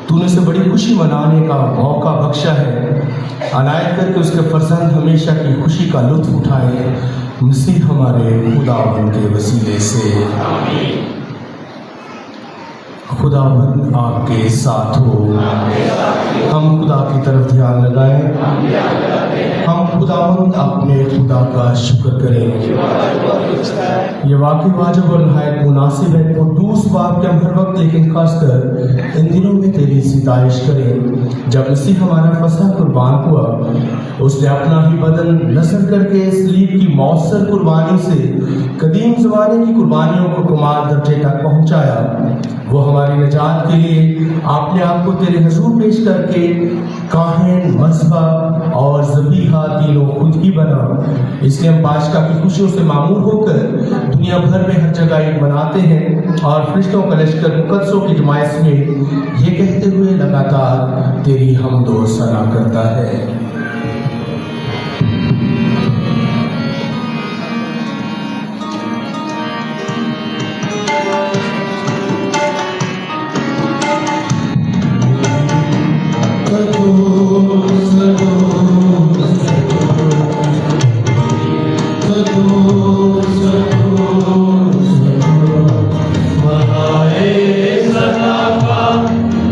तूने से बड़ी खुशी मनाने का मौका बख्शा है, अनायत करके उसके फर्जंद हमेशा की खुशी का लुत्फ उठाए। मसीह हमारे खुदावंद के वसीले से खुदावंद आपके साथ हो। हम खुदा की तरफ ध्यान लगाएं। हम खुदावंद अपने खुदा का शुक्र करें। ये वाकई वाजिब और नहायत मुनासिब है कुद्दूस बाप के हम हर वक्त लेकिन खासकर इन दिनों में तेरी सिताइश करें। जब मसीह हमारा फसह कुर्बान हुआ, उसने अपना ही बदन नस्ल करके सलीब की मौसर कुर्बानी से कदीम ज़माने की कुर्बानियों को कमाल दर्जे तक पहुँचाया। वो हमारी निजात के लिए आपने आपको तेरे हुजूर पेश करके काहिन, मज़बा और ज़बीहा तीनों खुद ही बना। इसलिए हम बादशाह की खुशियों से मामूर होकर दुनिया भर में हर जगह ईद मनाते हैं और फरिश्तों का लश्कर मुकद्दसों की जमायत में ये कहते हुए लगातार तेरी हम्दो सना करता है।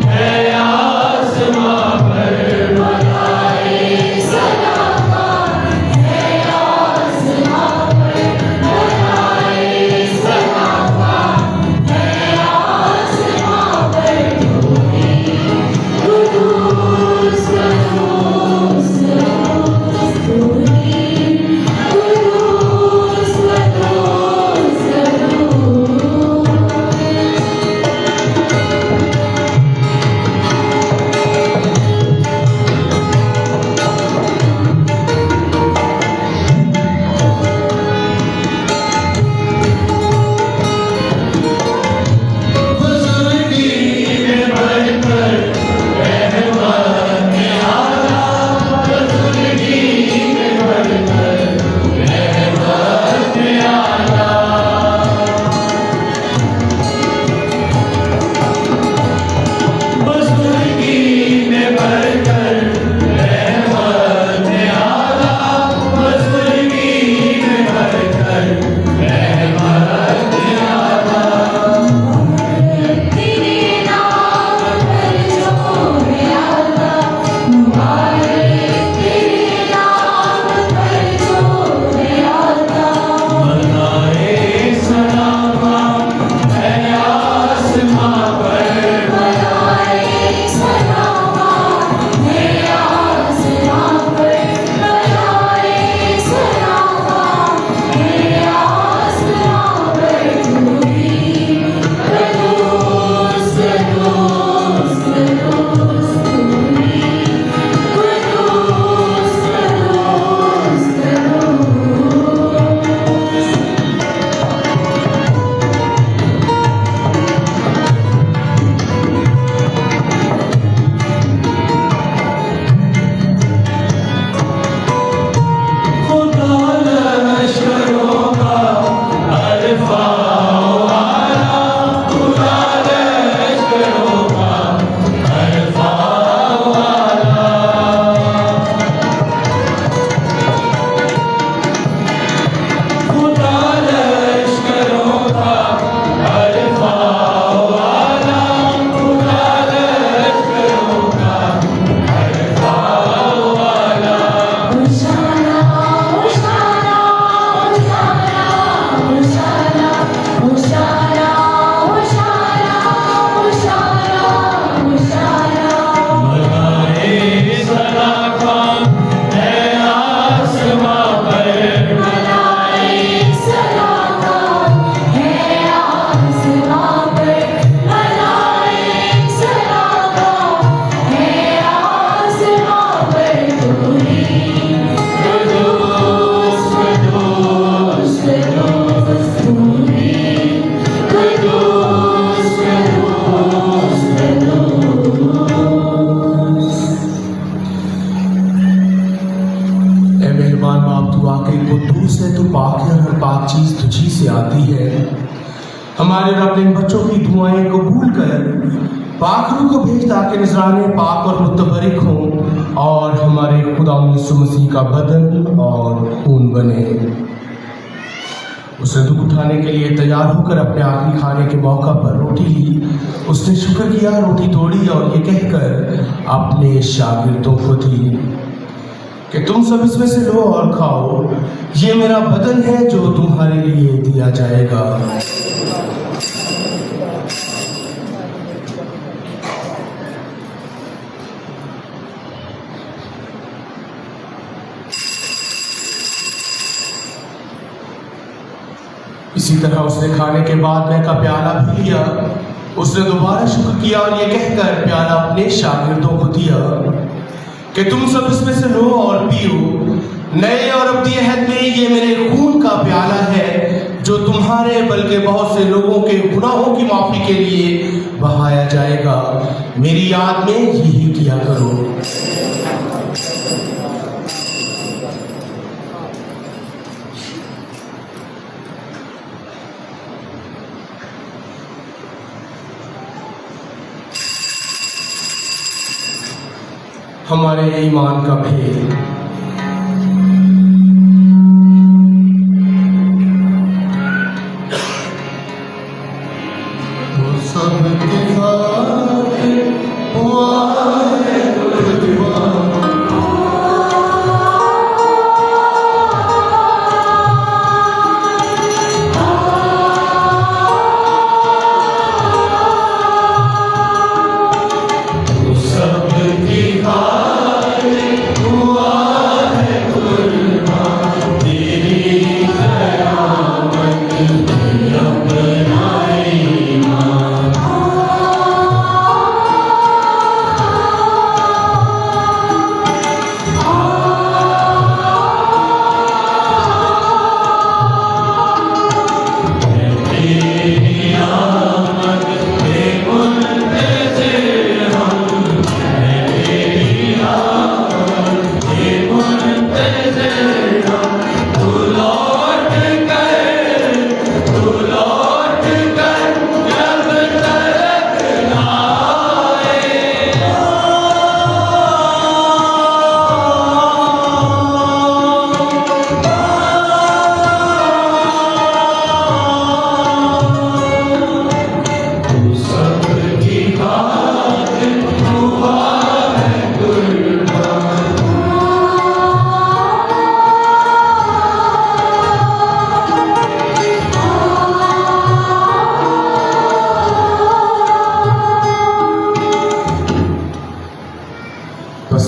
है आसमां पर
चीज़ तुझी से आती है। हमारे रब इन बच्चों की दुआएं कबूल कर पाक रूह को भेज ताकि नजराने पाक और मुतबरिक हों और हमारे खुदा यीशु मसीह का बदन और खून बने। उसने दुख उठाने के लिए तैयार होकर अपने आखिरी खाने के मौका पर रोटी ली। उसने शुक्र किया, रोटी तोड़ी और ये कहकर अपने शागिर्दों को दी कि तुम सब इसमें से लो और खाओ, ये मेरा बदन है जो तुम्हारे लिए दिया जाएगा। इसी तरह उसने खाने के बाद मैं का प्याला भी लिया। उसने दोबारा शुक्र किया और ये कहकर प्याला अपने शागिर्दों को दिया कि तुम सब इसमें से लो और पियो। नए और अब्दी अहद में ये मेरे खून का प्याला है जो तुम्हारे बल्कि बहुत से लोगों के गुनाहों की माफी के लिए बहाया जाएगा। मेरी याद में यही किया करो। हमारे ईमान का भेद। तो सबके साथ हुआ है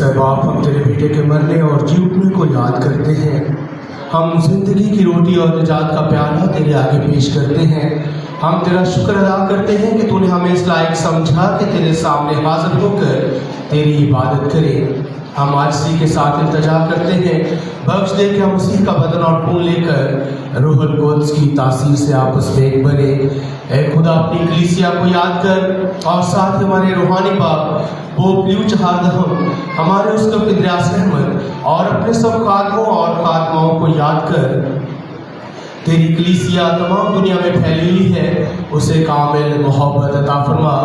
बाप, हम तेरे बेटे के मरने और जी उठने को याद करते हैं। हम जिंदगी की रोटी और निजात का प्याला तेरे आगे पेश करते हैं। हम तेरा शुक्र अदा करते हैं कि तूने हमें इस लायक समझा कि तेरे सामने हाजिर होकर तेरी इबादत करें। हम आजिज़ी के साथ इल्तिजा करते हैं, बख्श दे कि हम उसी का बदन और खून लेकर रूहुल कुद्स की तासीर से आपस में एक बने। ऐ खुदा, अपनी कलीसिया को याद कर और साथ हमारे रूहानी बाप पोप लियो चहारदहम, हमारे उसका फिद्रास रहमत और अपने सब खादमों और खादमाओं को याद कर। तेरी कलीसिया तमाम दुनिया में फैली हुई है, उसे कामिल मोहब्बत अता फरमा।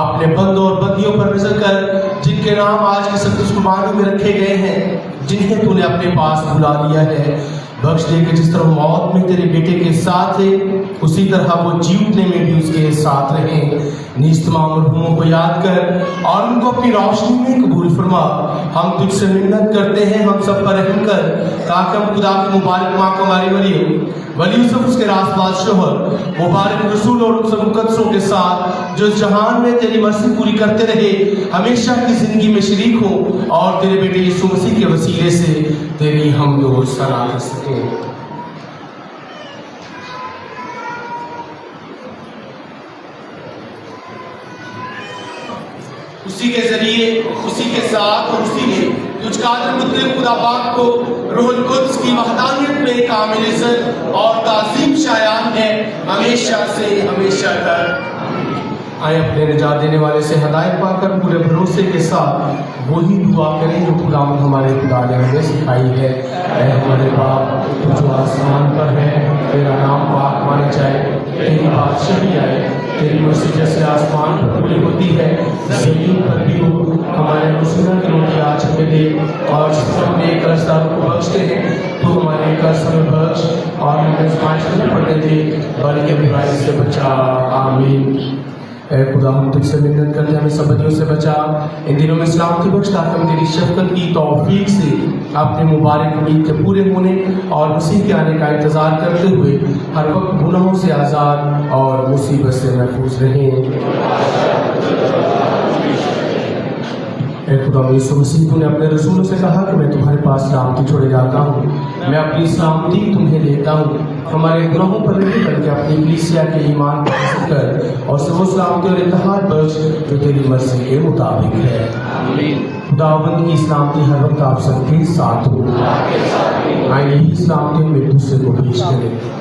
अपने बंदों और बंदियों पर नजर कर जिनके नाम आज की सख्त कुर्बानी में रखे गए हैं, जिन्हें तूने अपने पास बुला लिया है। बख्श दे कि जिस तरह मौत में तेरे बेटे के साथ थे, उसी तरह वो जी उठने में भी उसके साथ रहें। नीज तमाम मरहूमों को याद कर और उनको अपनी रोशनी में कबूल फरमा। हम तुझसे मिन्नत करते हैं, हम सब पर रहम कर, ताकि हम खुदा की मुबारक माँ को हमारी वली यूसुफ उसके रासबाज शोहर मुबारक रसूल और उन सब मुकद्दसों के साथ जो इस जहान में तेरी मर्जी पूरी करते रहे, हमेशा की जिंदगी में शरीक हो और तेरे बेटे यीशु मसीह के वसीले से तेरी हम दो सराह कर सकें। उसी के जरिए, उसी के साथ और उसी में तुझ कादिर मुतलक खुदा पाक को रूहुल कुद्स की वहदानियत में कामिल इज्जत और ताज़ीम शायान है, हमेशा से हमेशा तक। आए अपने निजात देने वाले से हदायत पाकर पूरे भरोसे के साथ वही दुआ करें जो खुदावंद हमारे खुदा ने हमें सिखाई है। ऐ हमारे बाप, तू जो आसमान पर है, तेरा आसमान पर पूरी होती है, ज़मीन पर भी हो। हमारे मुस्लिम की रोटी आज हमें दे, और जिस तरह हम एक कर्जदारों को बख्शते हैं तो हमारे कर्ज हमें बख्श, और हमें आजमाइश में न पड़ने दे, बल्कि बुराई से बचा। आमीन। ऐ खुदा, हम तुझसे मिन्नत करते हैं, हमें सब बदियों से बचा। इन दिनों में इस्लाम की बख्श, ताकि हम तेरी शफ़क़त की तौफीक से अपने मुबारक उम्मीद के पूरे होने और मसीह के आने का इंतज़ार करते हुए हर वक्त गुनाहों से आज़ाद और मुसीबत से महफूज रहें। ऐ खुदा, यीशु मसीह, तूने अपने रसूलों से कहा कि मैं तुम्हारे पास सलामती छोड़े जाता हूँ, मैं अपनी सलामती तुम्हें देता हूँ। हमारे गुनाहों पर नहीं, बल्कि अपनी कलीसिया के ईमान पर हासिल कर, और से वो सलामती और इत्तेहाद बख्श जो तेरी मर्जी के मुताबिक है। खुदावंद की सलामती हर वक्त आप सबके साथ हो। आइए यही सलामती हम एक दूसरे को पेश करें।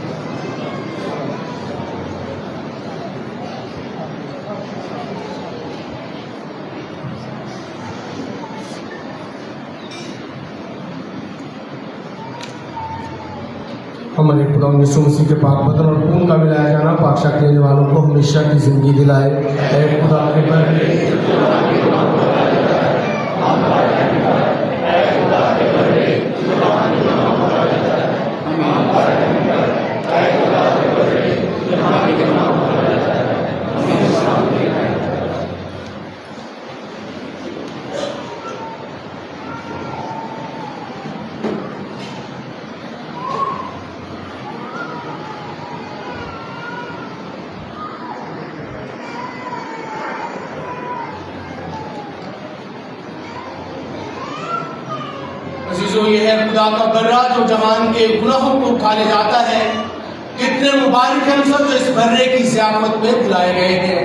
हमारे खुदा यीशु मसीह के पाक बदन और खून का मिलाया जाना पाकशाह करने वालों को हमेशा की जिंदगी दिलाए। ऐ खुदा के बदले अजीजों, ये है खुदा का बर्रा जो जहान के गुनाहों को उठाने जाता है। कितने मुबारक हम सब जो इस बर्रे की ज़ियाफत में बुलाए गए हैं।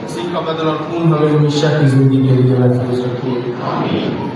इसी का बदन और खून हमें हमेशा की जिंदगी के लिए महफूज रखिए।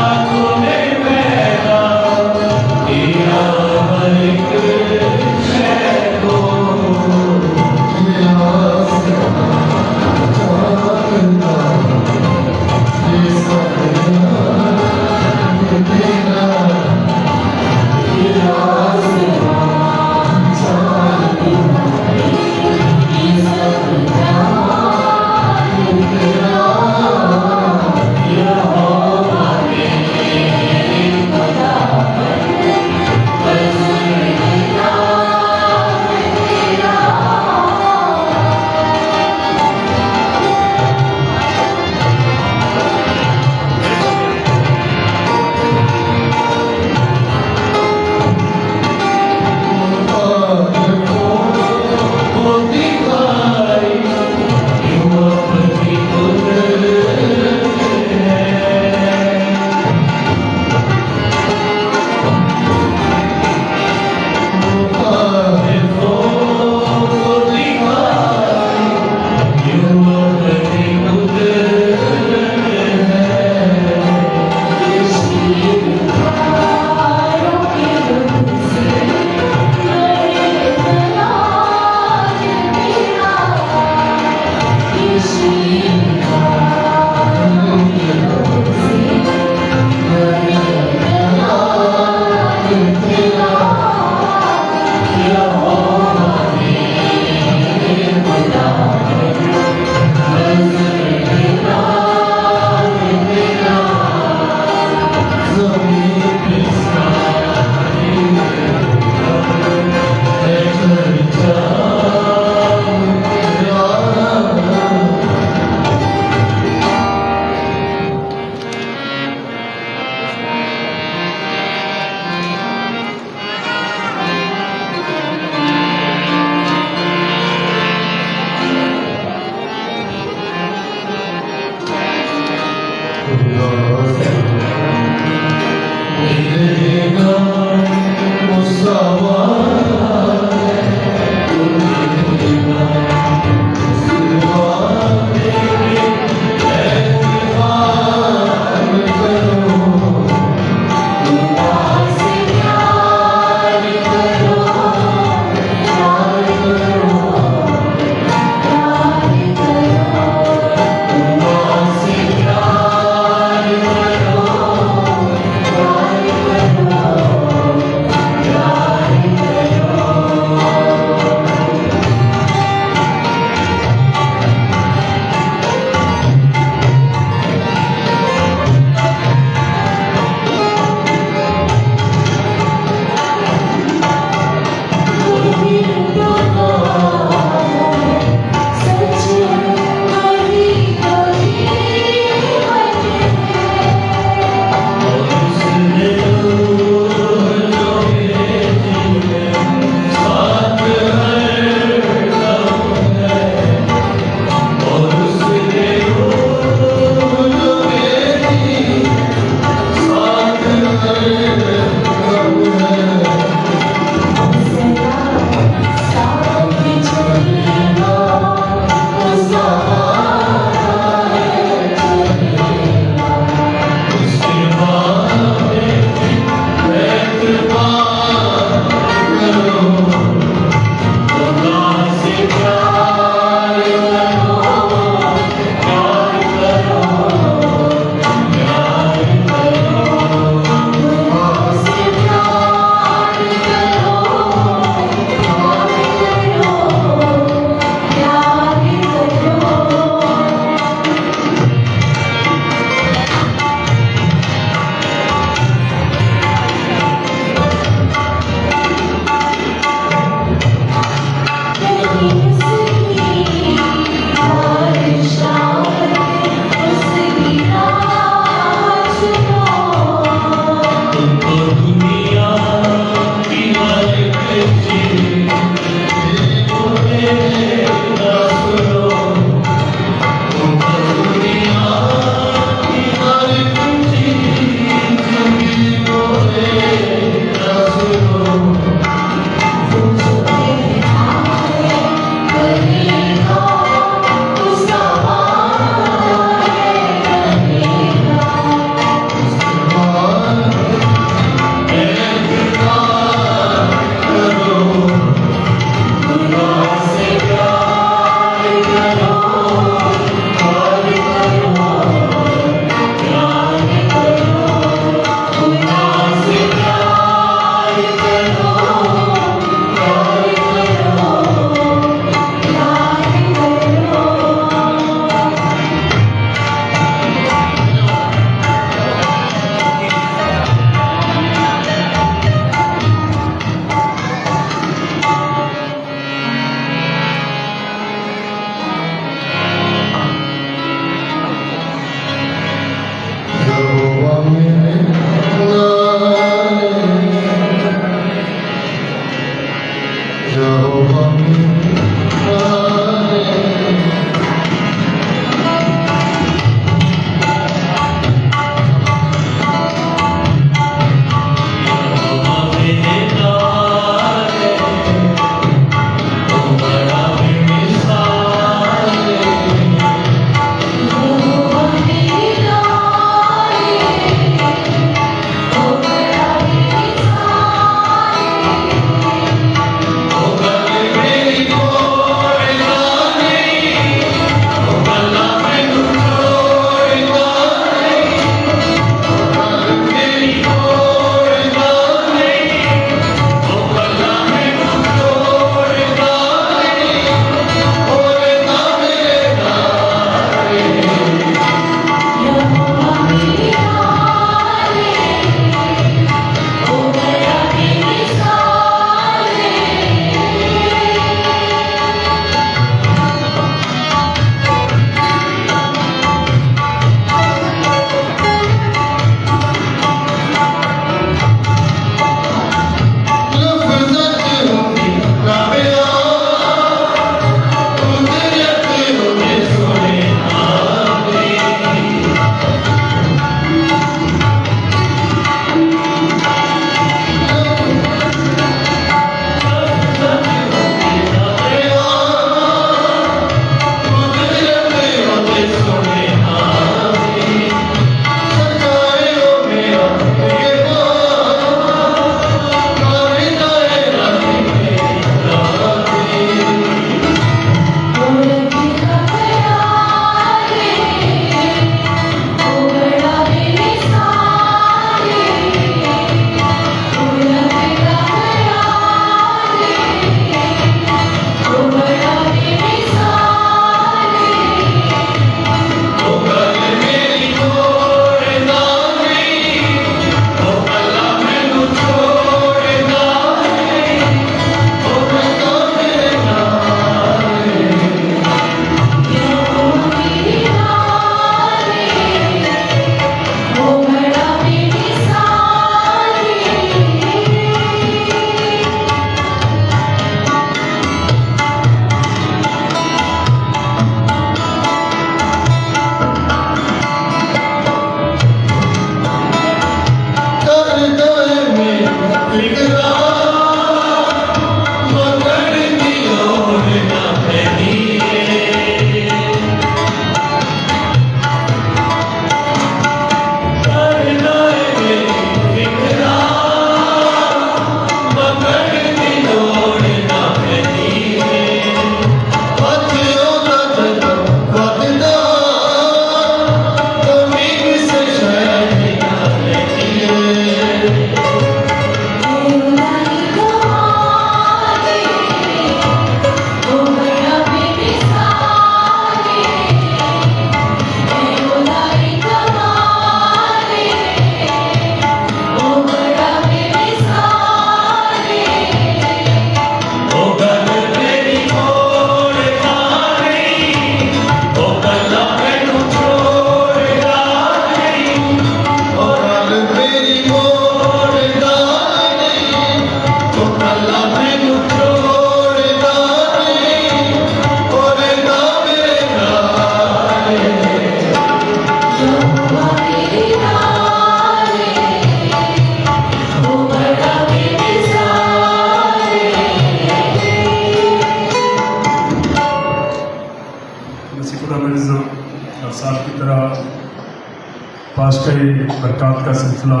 बरक़ात का सिलसिला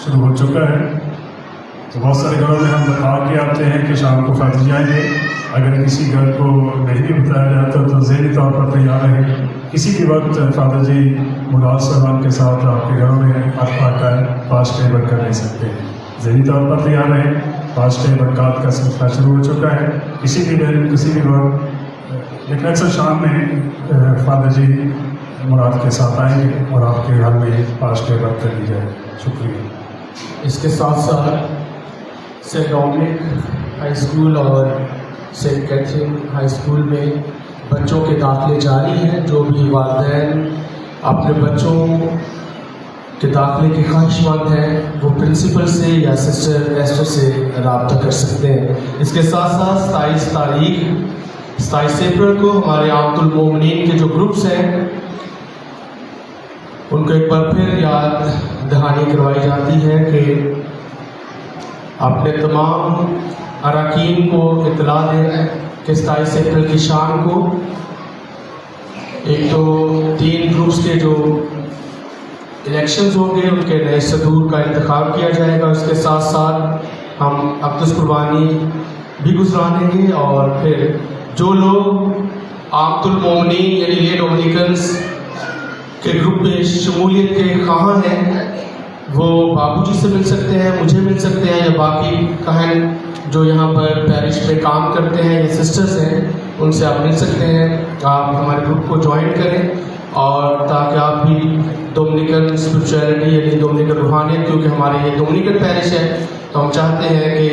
शुरू हो चुका है। तो बहुत सारे घरों में हम बता के आते हैं कि शाम को फातिह जाएंगे। अगर किसी घर को नहीं भी बताया जाता तो ज़हनी तौर पर तैयार रहें। किसी भी वक्त फादर जी मुलाज साहबान के साथ आपके घरों में आकर 5 टाइम बरकत ले सकते हैं। ज़हनी तौर पर तैयार रहें। 5 टाइम बरक़ात का सिलसिला शुरू हो चुका है। किसी भी दिन किसी भी वक्त, लेकिन अक्सर शाम में फादर जी मुराद के साथ आएंगे और आपके घर में 5 टाइम बरकत ली जाए। शुक्रिया।
इसके साथ साथ सेंट डोमिनिक हाई स्कूल और सेंट कैथरीन हाई स्कूल में बच्चों के दाखिले जारी हैं। जो भी वालिदैन अपने बच्चों के दाखिले के ख्वाहिशमंद हैं वो प्रिंसिपल से या सिस्टर एस्टर से रब्ता कर सकते हैं। इसके साथ साथ 27 अप्रैल को हमारे आब्दुल मोमिनीन के जो ग्रुप्स हैं उनको एक बार फिर याद दहानी करवाई जाती है कि अपने तमाम अरकान को इत्तला दें कि 27 अप्रैल की शाम को एक तो 3 ग्रुप्स के जो इलेक्शंस होंगे उनके नए सदूर का इंतखाब किया जाएगा। उसके साथ साथ हम अक़दस कुर्बानी भी गुजरानेंगे और फिर जो लोग आब्दुल मोमिनीन यानी ले डोमिनिकन्स के ग्रुप में शमूलियत के ख़्वाह हैं वो बाबूजी से मिल सकते हैं, मुझे मिल सकते हैं, या बाकी कहन जो यहाँ पर पैरिश में काम करते हैं या सिस्टर्स हैं उनसे आप मिल सकते हैं। आप हमारे ग्रुप को ज्वाइन करें और ताकि आप भी डोमिनिकन स्पिरिचुअलिटी यानी डोमिनिकन रूहानियत, क्योंकि हमारे ये डोमिनिकन पैरिश है तो हम चाहते हैं कि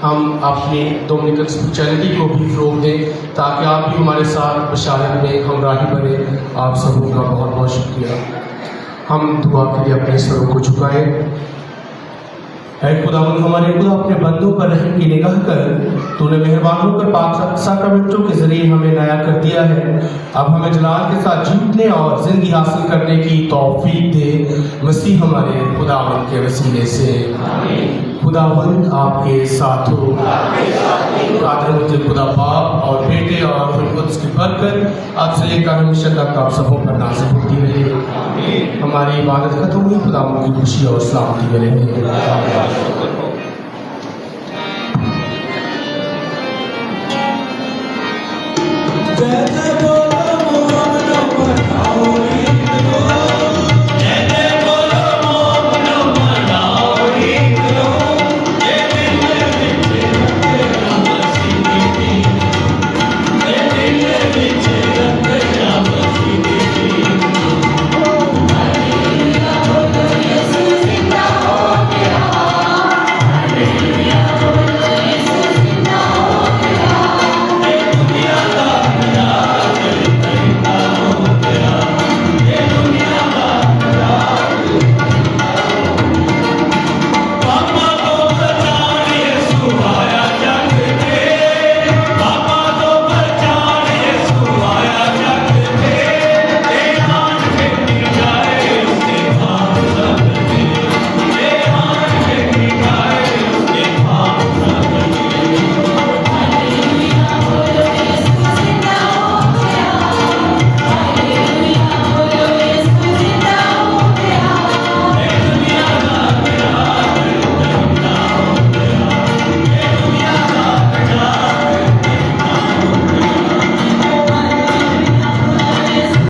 हम अपनी डोमिनिकन स्पिरिचुअलिटी को भी फ़रोग़ दें ताकि आप भी हमारे साथ बशारत में हमराही बने। आप सबों का बहुत बहुत शुक्रिया। हम दुआ के लिए अपने सरों को झुकाएं। ऐ खुदावंद हमारे खुदा, अपने बंदों पर रहम की निगाह कर तूने मेहरबान होकर पाक साक्रामेंटों के जरिए हमें नया कर दिया है। अब हमें जलाल के साथ जीतने और ज़िंदगी हासिल करने की तौफीक दे, मसीह हमारे खुदावंद के वसीले से। खुदावंद आपके साथ हो। कादर खुदा बाप और बेटे और खुद की बरकत आपसे लेकर हमेशा तक आप सबों पर नाज़िल होती रहे। हमारी इबादत खत्म हुई, खुदावंद की खुशी और सलामती में रहें।